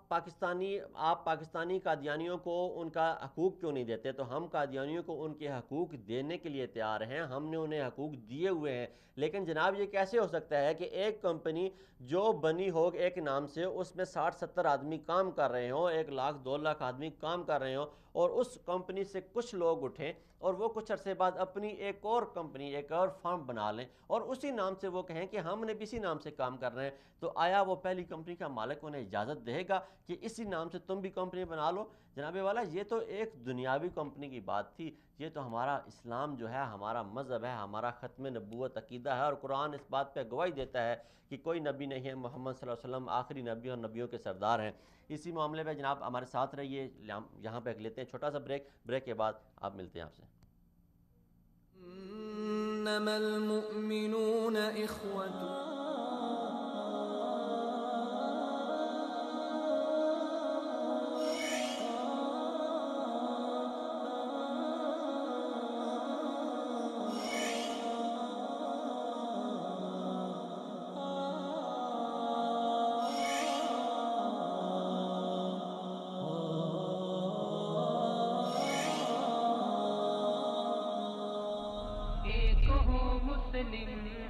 پاکستانی قادیانیوں کو ان کا حقوق کیوں نہیں دیتے؟ تو ہم قادیانیوں کو ان کے حقوق دینے کے لیے تیار ہیں، ہم نے انہیں حقوق دیے ہوئے ہیں، لیکن جناب یہ کیسے ہو سکتا ہے کہ ایک کمپنی جو بنی ہو ایک نام سے، اس میں 60-70 آدمی کام کر رہے ہوں، 1 لاکھ 2 لاکھ آدمی کام کر رہے ہوں، اور اس کمپنی سے کچھ لوگ اٹھیں اور وہ کچھ عرصے بعد اپنی ایک اور کمپنی، ایک اور فرم بنا لیں اور اسی نام سے وہ کہیں کہ ہم نے بھی اسی نام سے کام کر رہے ہیں، تو آیا وہ پہلی کمپنی کا مالک انہیں اجازت دے گا کہ اسی نام سے تم بھی کمپنی بنا لو؟ جناب والا، یہ تو ایک دنیاوی کمپنی کی بات تھی، یہ تو ہمارا اسلام جو ہے، ہمارا مذہب ہے، ہمارا ختم نبوت عقیدہ ہے، اور قرآن اس بات پہ گواہی دیتا ہے کہ کوئی نبی نہیں ہے، محمد صلی اللہ علیہ وسلم آخری نبی اور نبیوں کے سردار ہیں۔ اسی معاملے پہ جناب ہمارے ساتھ رہیے، یہاں پہ لیتے ہیں چھوٹا سا بریک کے بعد آپ ملتے ہیں آپ سے۔ انما المؤمنون اخوة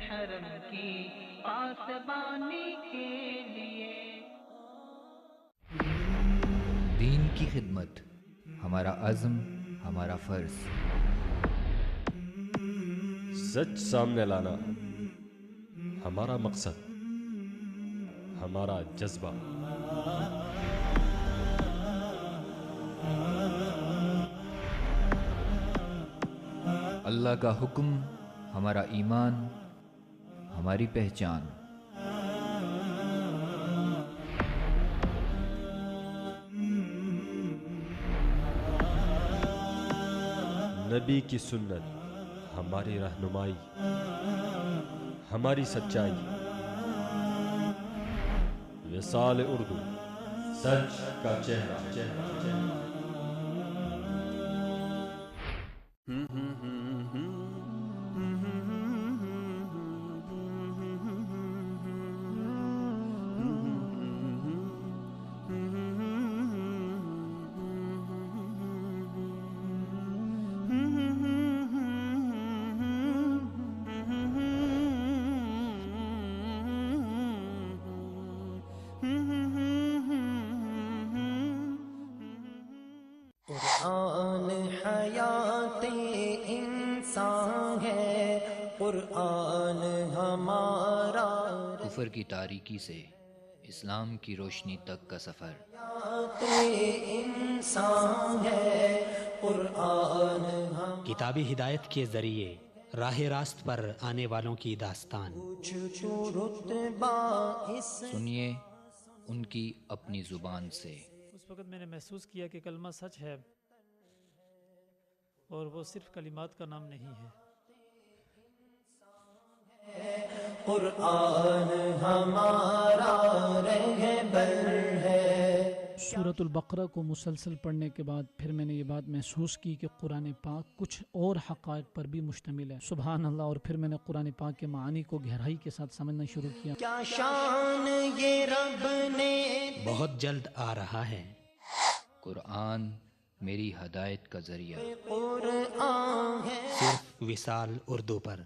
حرم کی پاسبانی کے لیے۔ دین کی خدمت ہمارا عزم، ہمارا فرض۔ سچ سامنے لانا ہمارا مقصد، ہمارا جذبہ۔ اللہ کا حکم ہمارا ایمان، ہماری پہچان۔ نبی کی سنت ہماری رہنمائی، ہماری سچائی۔ وصال اردو، سچ کا چہرہ۔ قرآن حیات انسان ہے، قرآن ہمارا کفر کی تاریکی سے اسلام کی روشنی تک کا سفر۔ حیات انسان ہے، قرآن کتابی ہدایت کے ذریعے راہ راست پر آنے والوں کی داستان۔ سنیے ان کی اپنی زبان سے۔ اس وقت میں نے محسوس کیا کہ کلمہ سچ ہے اور وہ صرف کلمات کا نام نہیں ہے۔ قرآن ہمارا رہبر ہے، سورۃ البقرہ کو مسلسل پڑھنے کے بعد پھر میں نے یہ بات محسوس کی کہ قرآن پاک کچھ اور حقائق پر بھی مشتمل ہے. سبحان اللہ. اور پھر میں نے قرآن پاک کے معانی کو گہرائی کے ساتھ سمجھنا شروع کیا. کیا شان یہ رب نے بہت جلد آ رہا ہے. قرآن میری ہدایت کا ذریعہ. قرآن ہے صرف وصال اردو پر.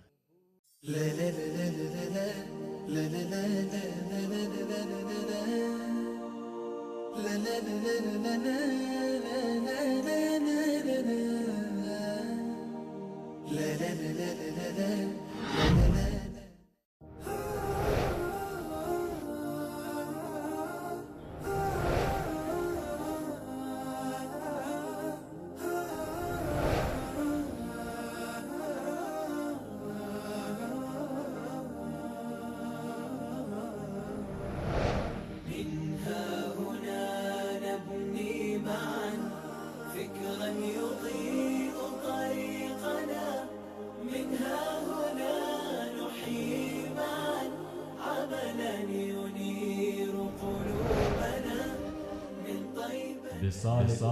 وصال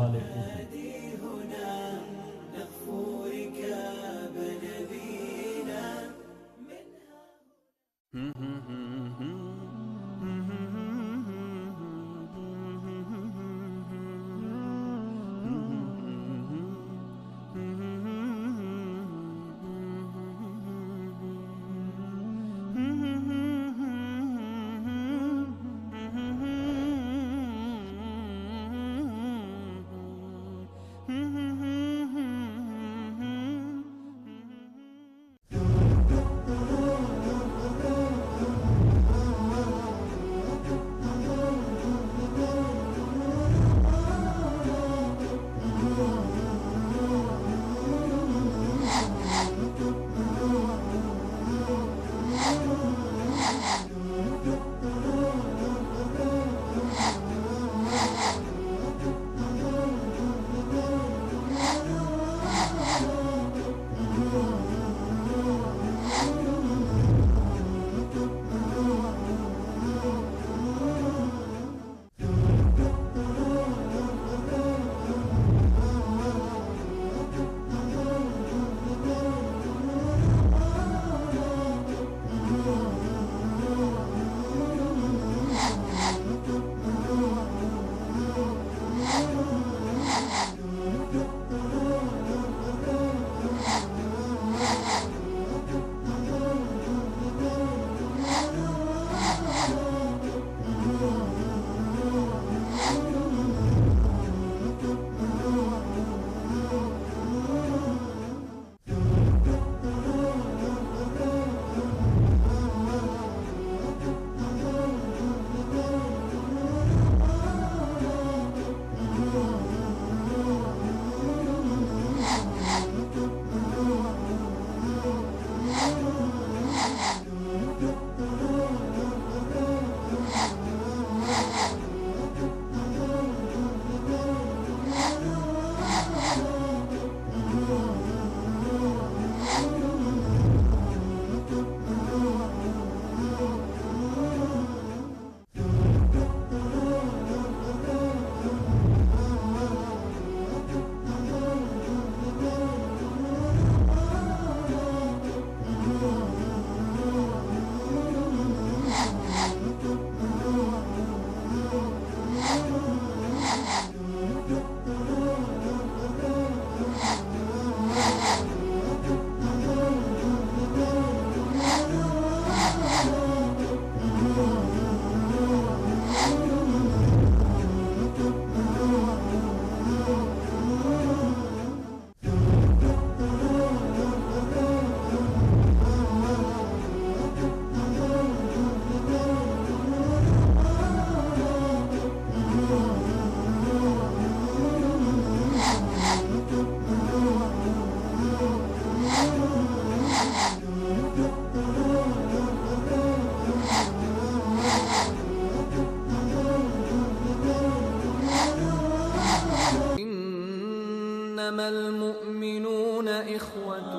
إنما المؤمنون إخوة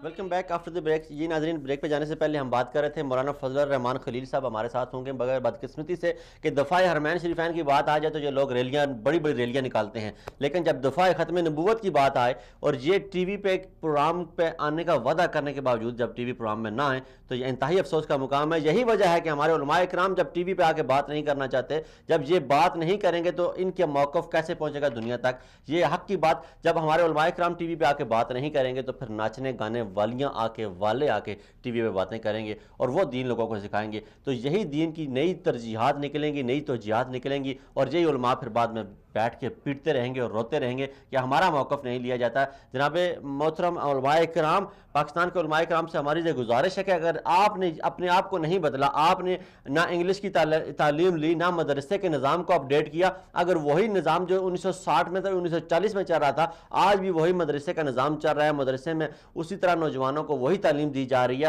welcome back after the break. جی ناظرین, بریک پہ جانے سے پہلے ہم بات کر رہے تھے مولانا فضل الرحمان خلیل صاحب ہمارے ساتھ ہوں گے, بغیر بدقسمتی سے کہ دفاع حرمین شریفین کی بات آ جائے تو یہ لوگ ریلیاں, بڑی بڑی ریلیاں نکالتے ہیں, لیکن جب دفاع ختم نبوت کی بات آئے اور یہ ٹی وی پہ ایک پروگرام پہ آنے کا وعدہ کرنے کے باوجود جب ٹی وی پروگرام میں نہ آئیں تو یہ انتہائی افسوس کا مقام ہے. یہی وجہ ہے کہ ہمارے علماء کرام جب ٹی وی پہ آ کے بات نہیں کرنا چاہتے, جب یہ بات نہیں کریں گے تو ان کے موقف کیسے پہنچے گا دنیا تک. یہ حق کی بات, جب ہمارے علماء کرام ٹی وی پہ آ کے بات نہیں کریں گے تو پھر ناچنے گانے والیاں آ کے والے آ کے ٹی وی پہ باتیں کریں گے اور وہ دین لوگوں کو سکھائیں گے. تو یہی دین کی نئی ترجیحات نکلیں گی, نئی توجیہات نکلیں گی, اور یہی علماء پھر بعد میں بیٹھ کے پیٹتے رہیں گے اور روتے رہیں گے کہ ہمارا موقف نہیں لیا جاتا. جناب محترم علماء کرام, پاکستان کے علماء کرام سے ہماری یہ گزارش ہے کہ اگر آپ نے اپنے آپ کو نہیں بدلا, آپ نے نہ انگلش کی تعلیم لی, نہ مدرسے کے نظام کو اپڈیٹ کیا, اگر وہی نظام جو 1960 میں تھا 1940 میں چل رہا تھا آج بھی وہی مدرسے کا نظام چل رہا ہے, مدرسے میں اسی طرح نوجوانوں کو وہی تعلیم دی جا رہی ہے,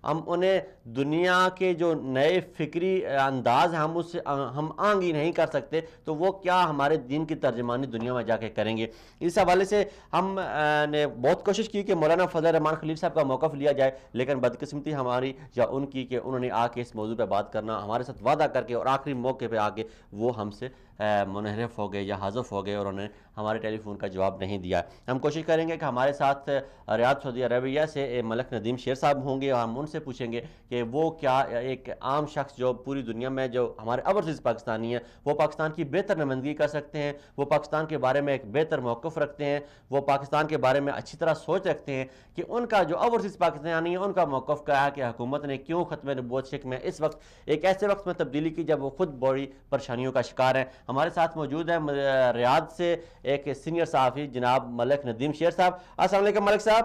ہم انہیں دنیا کے جو نئے فکری انداز ہیں ہم آنگی نہیں کر سکتے, تو وہ کیا ہمارے دین کی ترجمانی دنیا میں جا کے کریں گے. اس حوالے سے ہم نے بہت کوشش کی کہ مولانا فضل الرحمان خلیل صاحب کا موقف لیا جائے, لیکن بدقسمتی ہماری یا ان کی کہ انہوں نے آ کے اس موضوع پہ بات کرنا, ہمارے ساتھ وعدہ کر کے اور آخری موقع پہ آ کے وہ ہم سے منحرف ہو گئے یا حذف ہو گئے اور انہوں نے ہمارے ٹیلی فون کا جواب نہیں دیا. ہم کوشش کریں گے کہ ہمارے ساتھ ریاض سعودی عربیہ سے ملک ندیم شیر صاحب ہوں گے, اور ہم ان سے پوچھیں گے کہ وہ کیا ایک عام شخص جو پوری دنیا میں جو ہمارے اوورسیز پاکستانی ہیں وہ پاکستان کی بہتر نمائندگی کر سکتے ہیں, وہ پاکستان کے بارے میں ایک بہتر موقف رکھتے ہیں, وہ پاکستان کے بارے میں اچھی طرح سوچ رکھتے ہیں کہ ان کا جو اوورسیز پاکستانی ہیں ان کا موقف کیا ہے کہ حکومت نے کیوں ختم نبوت شک میں اس وقت ایک ایسے وقت میں تبدیلی کی جب وہ خود بڑی پریشانیوں کا شکار ہیں. ہمارے ساتھ موجود ہیں ریاض سے ایک سینئر صحافی جناب ملک ندیم شیر صاحب. السلام علیکم ملک صاحب.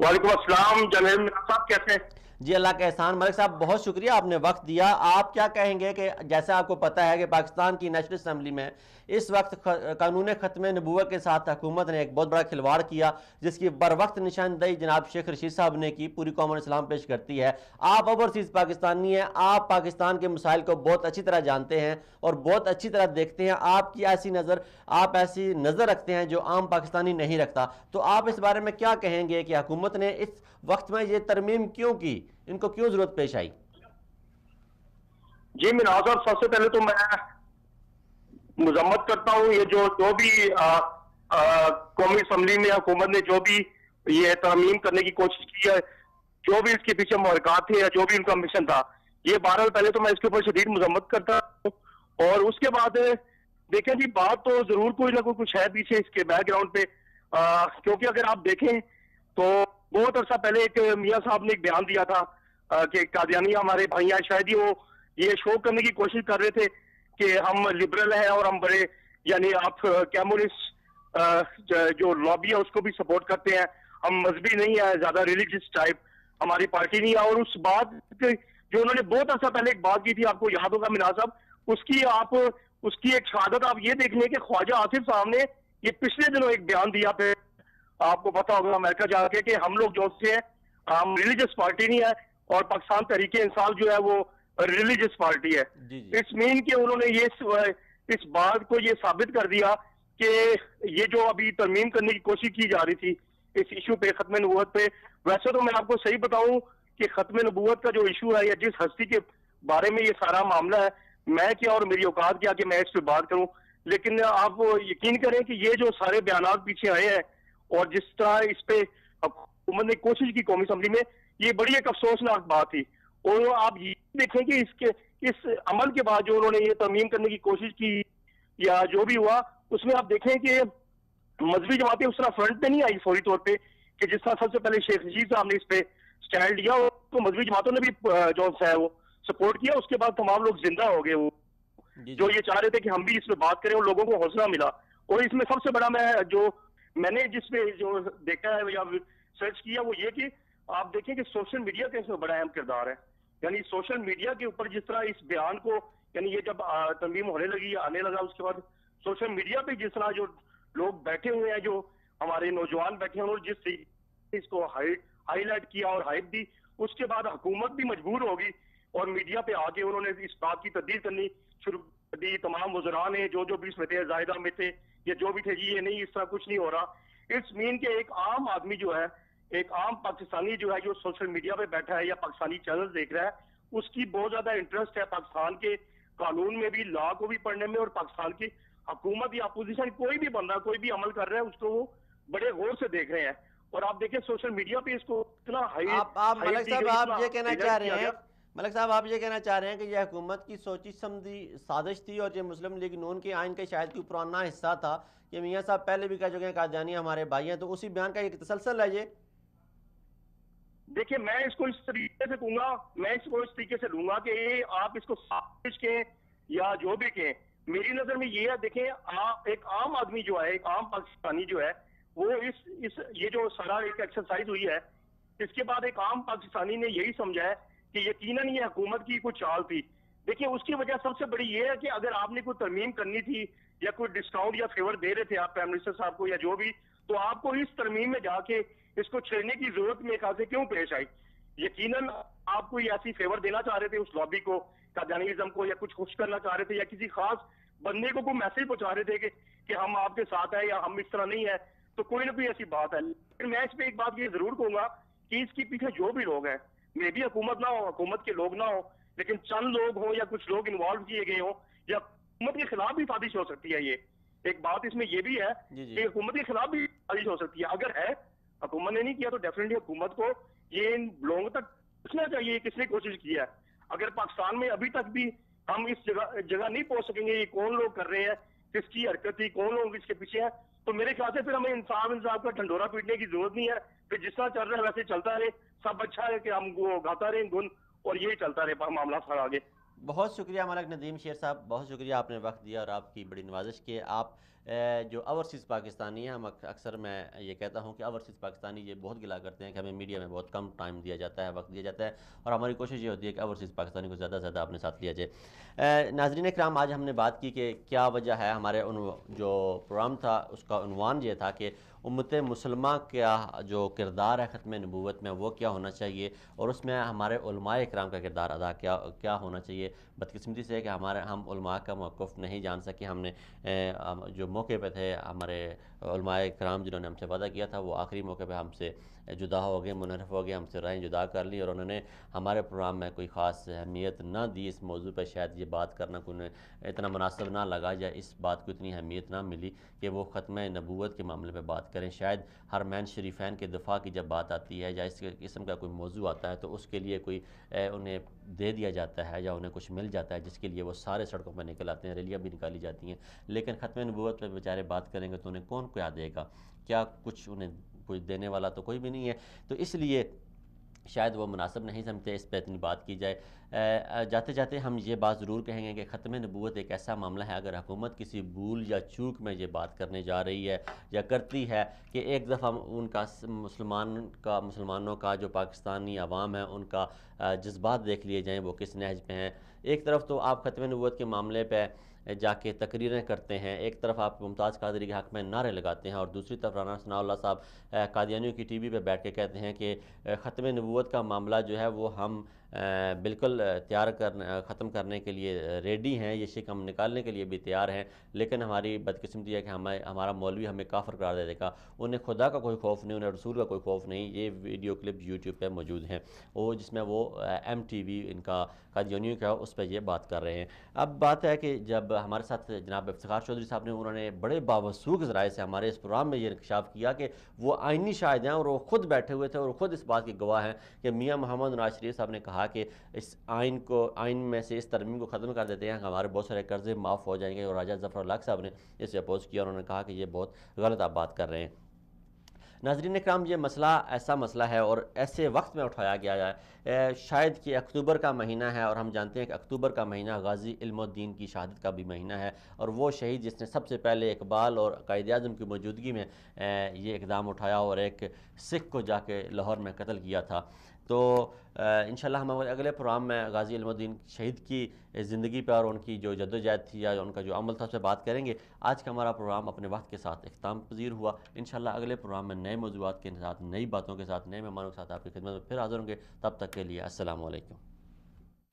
وعلیکم السلام جناب صاحب, کیسے ہیں؟ جی اللہ کا احسان. ملک صاحب بہت شکریہ آپ نے وقت دیا. آپ کیا کہیں گے کہ جیسا آپ کو پتہ ہے کہ پاکستان کی نیشنل اسمبلی میں اس وقت قانون ختم نبوت کے ساتھ حکومت نے ایک بہت بڑا کھلواڑ کیا جس کی بر وقت نشاندہی جناب شیخ رشید صاحب نے کی, پوری قوم اسلام پیش کرتی ہے. آپ اوورسیز پاکستانی ہیں, آپ پاکستان کے مسائل کو بہت اچھی طرح جانتے ہیں اور بہت اچھی طرح دیکھتے ہیں, آپ کی آپ ایسی نظر رکھتے ہیں جو عام پاکستانی نہیں رکھتا. تو آپ اس بارے میں کیا کہیں گے کہ حکومت نے اس وقت میں یہ ترمیم کیوں کی, ان کو کیوں ضرورت پیش آئی؟ جی مناظر صاحب, سب سے پہلے تو میں مذمت کرتا ہوں یہ جو بھی قومی اسمبلی میں حکومت نے جو بھی یہ ترمیم کرنے کی کوشش کی ہے, جو بھی اس کے پیچھے محرکات تھے یا جو بھی ان کا مشن تھا, یہ بہرحال پہلے تو میں اس کے اوپر شدید مذمت کرتا ہوں. اور اس کے بعد دیکھیں جی بات تو ضرور کوئی نہ کوئی کچھ ہے پیچھے اس کے بیک گراؤنڈ پہ, کیونکہ اگر آپ دیکھیں تو بہت عرصہ پہلے ایک میاں صاحب نے ایک بیان دیا تھا کہ قادیانی ہمارے بھائی ہیں, شاید ہی وہ یہ شو کرنے کی کوشش کر رہے تھے کہ ہم لبرل ہیں اور ہم بڑے یعنی آپ کمیونسٹ جو لابی ہے اس کو بھی سپورٹ کرتے ہیں, ہم مذہبی نہیں ہیں, زیادہ ریلیجس ٹائپ ہماری پارٹی نہیں ہے. اور اس بات جو انہوں نے بہت عرصہ پہلے ایک بات کی تھی, آپ کو یاد ہوگا مناظر صاحب, اس کی ایک شہادت آپ یہ دیکھ لیں کہ خواجہ آصف صاحب نے یہ پچھلے دنوں ایک بیان دیا پہ, آپ کو پتا ہوگا امریکہ جا کے, کہ ہم لوگ جو سے ہم ریلیجس پارٹی نہیں ہے اور پاکستان تحریک انصاف جو ہے وہ ریلیجس پارٹی ہے. اس مین کہ انہوں نے اس بات کو یہ ثابت کر دیا کہ یہ جو ابھی ترمیم کرنے کی کوشش کی جا رہی تھی اس ایشو پہ, ختم نبوت پہ, ویسے تو میں آپ کو صحیح بتاؤں کہ ختم نبوت کا جو ایشو ہے یا جس ہستی کے بارے میں یہ سارا معاملہ ہے, میں کیا اور میری اوقات کیا کہ میں اس پہ بات کروں, لیکن آپ یقین کریں کہ یہ جو سارے بیانات پیچھے آئے ہیں اور جس طرح اس پہ حکومت نے کوشش کی قومی اسمبلی میں, یہ بڑی ایک افسوسناک بات تھی. اور آپ یہ دیکھیں کہ اس عمل کے بعد جو انہوں نے یہ ترمیم کرنے کی کوشش کی یا جو بھی ہوا, اس میں آپ دیکھیں کہ مذہبی جماعتیں اس طرح فرنٹ پہ نہیں آئی فوری طور پہ, کہ جس طرح سب سے پہلے شیخ رشید صاحب نے اس پہ سٹینڈ لیا اور تو مذہبی جماعتوں نے بھی جو ہے وہ سپورٹ کیا. اس کے بعد تمام لوگ زندہ ہو گئے, وہ جو یہ چاہ رہے تھے کہ ہم بھی اس پہ بات کریں, اور لوگوں کو حوصلہ ملا. اور اس میں سب سے بڑا میں نے جس پہ جو دیکھا ہے یا سرچ کیا وہ یہ کہ آپ دیکھیں کہ سوشل میڈیا کا اس میں بڑا اہم کردار ہے. یعنی سوشل میڈیا کے اوپر جس طرح اس بیان کو, یعنی یہ جب ترمیم ہونے لگی آنے لگا, اس کے بعد سوشل میڈیا پہ جس طرح جو لوگ بیٹھے ہوئے ہیں, جو ہمارے نوجوان بیٹھے ہیں, اور جس سے اس کو ہائی لائٹ کیا اور ہائپ دی, اس کے بعد حکومت بھی مجبور ہوگی اور میڈیا پہ آ کے انہوں نے اس بات کی تردید کرنی شروع کر دی. تمام وزراء نے جو بھی اس میں تھے، زاہدہ میں تھے یا جو بھی تھے، جی یہ نہیں، اس طرح کچھ نہیں ہو رہا. اٹس مین کہ ایک عام آدمی جو ہے، ایک عام پاکستانی جو ہے، جو سوشل میڈیا پہ بیٹھا ہے یا پاکستانی چینل دیکھ رہا ہے، اس کی بہت زیادہ انٹرسٹ ہے پاکستان کے قانون میں بھی، لا کو بھی پڑھنے میں، اور پاکستان کی حکومت یا اپوزیشن کوئی بھی بندہ کوئی بھی عمل کر رہا ہے اس کو وہ بڑے غور سے دیکھ رہے ہیں. اور آپ دیکھیں سوشل میڈیا پہ اس کو اتنا آپ ملک صاحب آپ یہ کہنا چاہ رہے ہیں، ملک صاحب آپ یہ کہنا چاہ رہے ہیں کہ یہ حکومت کی سوچی سمجھی سازش تھی، اور یہ مسلم لیگ نون کے آئین کا شاید کوئی پرانا حصہ تھا کہ میاں صاحب پہلے بھی کہہ چکے ہیں قادیانی ہمارے بھائی ہیں، تو اسی بیان کا ایک تسلسل ہے یہ؟ دیکھیں میں اس کو اس طریقے سے کہوں گا، میں اس کو اس طریقے سے لوں گا کہ آپ اس کو سازش کہیں یا جو بھی کہیں، میری نظر میں یہ ہے. دیکھیں ایک عام آدمی جو ہے، ایک عام پاکستانی جو ہے، وہ اس یہ جو سارا ایک ایکسرسائز ہوئی ہے، اس کے بعد ایک عام پاکستانی نے یہی سمجھا ہے کہ یقیناً یہ حکومت کی کوئی چال تھی. دیکھیں اس کی وجہ سب سے بڑی یہ ہے کہ اگر آپ نے کوئی ترمیم کرنی تھی یا کوئی ڈسکاؤنٹ یا فیور دے رہے تھے آپ پرائم منسٹر صاحب کو یا جو بھی، تو آپ کو اس ترمیم میں جا کے اس کو چھیڑنے کی ضرورت میرے خیال سے کیوں پیش آئی؟ یقیناً آپ کوئی ایسی فیور دینا چاہ رہے تھے اس لابی کو، قادیانیزم کو، یا کچھ خوش کرنا چاہ رہے تھے، یا کسی خاص بندے کو کوئی میسج پہنچا رہے تھے کہ ہم آپ کے ساتھ ہیں یا ہم اس طرح نہیں ہے، تو کوئی نہ کوئی ایسی بات ہے. لیکن میں اس پہ ایک بات یہ ضرور کہوں گا کہ اس کے پیچھے جو بھی لوگ ہیں، میں بھی حکومت نہ ہو، حکومت کے لوگ نہ ہو، لیکن چند لوگ ہوں یا کچھ لوگ انوالو کیے گئے ہوں، یا حکومت کے خلاف بھی سازش ہو سکتی ہے. یہ ایک بات اس میں یہ بھی ہے کہ حکومت کے خلاف بھی سازش ہو سکتی ہے. اگر ہے، حکومت نے نہیں کیا تو ڈیفینیٹلی حکومت کو یہ ان لوگوں تک پوچھنا چاہیے کس نے کوشش کی ہے. اگر پاکستان میں ابھی تک بھی ہم اس جگہ نہیں پہنچ سکیں گے یہ کون لوگ کر رہے ہیں، کس کی حرکت تھی، کون لوگ اس کے پیچھے ہیں، تو میرے خیال سے پھر ہمیں انصاف کا ڈھنڈورا پیٹنے کی ضرورت نہیں ہے. پھر جس طرح چل رہا ہے ویسے چلتا رہے، سب اچھا ہے کہ ہم گاتا رہے گن، اور یہی چلتا رہے معاملہ سارا آگے. بہت شکریہ ملک ندیم شیر صاحب، بہت شکریہ آپ نے وقت دیا، اور آپ کی بڑی نوازش کہ آپ جو اوورسیز پاکستانی ہیں، ہم اکثر میں یہ کہتا ہوں کہ اوورسیز پاکستانی یہ بہت گلا کرتے ہیں کہ ہمیں میڈیا میں بہت کم ٹائم دیا جاتا ہے، وقت دیا جاتا ہے، اور ہماری کوشش یہ ہوتی ہے کہ اوورسیز پاکستانی کو زیادہ سے زیادہ اپنے ساتھ لیا جائے. ناظرین کرام، آج ہم نے بات کی کہ کیا وجہ ہے، ہمارے جو پروگرام تھا اس کا عنوان یہ تھا کہ امت مسلمہ کا جو کردار ہے ختم نبوت میں وہ کیا ہونا چاہیے، اور اس میں ہمارے علماء کرام کا کردار ادا کیا ہونا چاہیے. بدقسمتی سے کہ ہم علماء کا موقف نہیں جان سکے. ہم نے جو موقع پہ تھے، ہمارے علماء کرام جنہوں نے ہم سے وعدہ کیا تھا، وہ آخری موقع پہ ہم سے جدا ہو گئے، منحرف ہو گئے، ہم سے رائیں جدا کر لی، اور انہوں نے ہمارے پروگرام میں کوئی خاص اہمیت نہ دی. اس موضوع پہ شاید یہ بات کرنا کوئی اتنا مناسب نہ لگا، یا اس بات کو اتنی اہمیت نہ ملی کہ وہ ختم نبوت کے معاملے پہ بات کریں. شاید حرمین شریفین کے دفاع کی جب بات آتی ہے یا اس قسم کا کوئی موضوع آتا ہے تو اس کے لیے کوئی انہیں دے دیا جاتا ہے یا انہیں کچھ مل جاتا ہے جس کے لیے وہ سارے سڑکوں پہ نکل آتے ہیں، ریلیاں بھی نکالی جاتی ہیں. لیکن ختم نبوت پہ بیچارے بات کریں گے تو انہیں کون کیا دے گا؟ کیا کچھ انہیں کوئی دینے والا تو کوئی بھی نہیں ہے. تو اس لیے شاید وہ مناسب نہیں سمجھتے اس پہ اتنی بات کی جائے. جاتے جاتے ہم یہ بات ضرور کہیں گے کہ ختم نبوت ایک ایسا معاملہ ہے، اگر حکومت کسی بھول یا چوک میں یہ بات کرنے جا رہی ہے یا کرتی ہے کہ ایک دفعہ ان کا مسلمانوں کا جو پاکستانی عوام ہے ان کا جذبات دیکھ لیے جائیں وہ کس نہج پہ ہیں. ایک طرف تو آپ ختم نبوت کے معاملے پہ جا کے تقریریں کرتے ہیں، ایک طرف آپ ممتاز قادری کے حق میں نعرے لگاتے ہیں، اور دوسری طرف رانا ثناء اللہ صاحب قادیانیوں کی ٹی وی پہ بیٹھ کے کہتے ہیں کہ ختم نبوت کا معاملہ جو ہے وہ ہم بالکل ختم کرنے کے لیے ریڈی ہیں، یہ شک ہم نکالنے کے لیے بھی تیار ہیں، لیکن ہماری بدقسمتی ہے کہ ہمارا مولوی ہمیں کافر قرار دے گا. انہیں خدا کا کوئی خوف نہیں، انہیں رسول کا کوئی خوف نہیں. یہ ویڈیو کلپ یوٹیوب پہ موجود ہیں، وہ جس میں وہ ایم ٹی وی ان کا قادیانیوں کا اس پہ یہ بات کر رہے ہیں. اب بات ہے کہ جب ہمارے ساتھ جناب افتخار چودھری صاحب نے انہوں نے بڑے باوثوق ذرائع سے ہمارے اس پروگرام میں یہ انکشاف کیا کہ وہ آئینی شاہد ہیں، اور وہ خود بیٹھے ہوئے تھے اور خود اس بات کی گواہ ہیں کہ میاں محمد نواز شریف صاحب نے کہا کہ اس آئین میں سے اس ترمیم کو ختم کر دیتے ہیں، ہمارے بہت سارے قرضے معاف ہو جائیں گے. اور راجہ ظفر اللہ صاحب نے اسے اپوز کیا، انہوں نے کہا کہ یہ بہت غلط آپ بات کر رہے ہیں. ناظرین اکرام، یہ مسئلہ ایسا مسئلہ ہے اور ایسے وقت میں اٹھایا گیا ہے، شاید کہ اکتوبر کا مہینہ ہے، اور ہم جانتے ہیں کہ اکتوبر کا مہینہ غازی علم الدین کی شہادت کا بھی مہینہ ہے، اور وہ شہید جس نے سب سے پہلے اقبال اور قائد اعظم کی موجودگی میں یہ اقدام اٹھایا اور ایک سکھ کو جا کے لاہور میں قتل کیا تھا. تو انشاءاللہ ہم اگلے پروگرام میں غازی علم الدین شہید کی زندگی پر اور ان کی جو جدوجہد تھی یا ان کا جو عمل تھا اس پہ بات کریں گے. آج کا ہمارا پروگرام اپنے وقت کے ساتھ اختتام پذیر ہوا. انشاءاللہ اگلے پروگرام میں نئے موضوعات کے ساتھ، نئی باتوں کے ساتھ، نئے مہمانوں کے ساتھ آپ کی خدمت میں پھر حاضر ہوں گے. تب تک کے لیے السلام علیکم.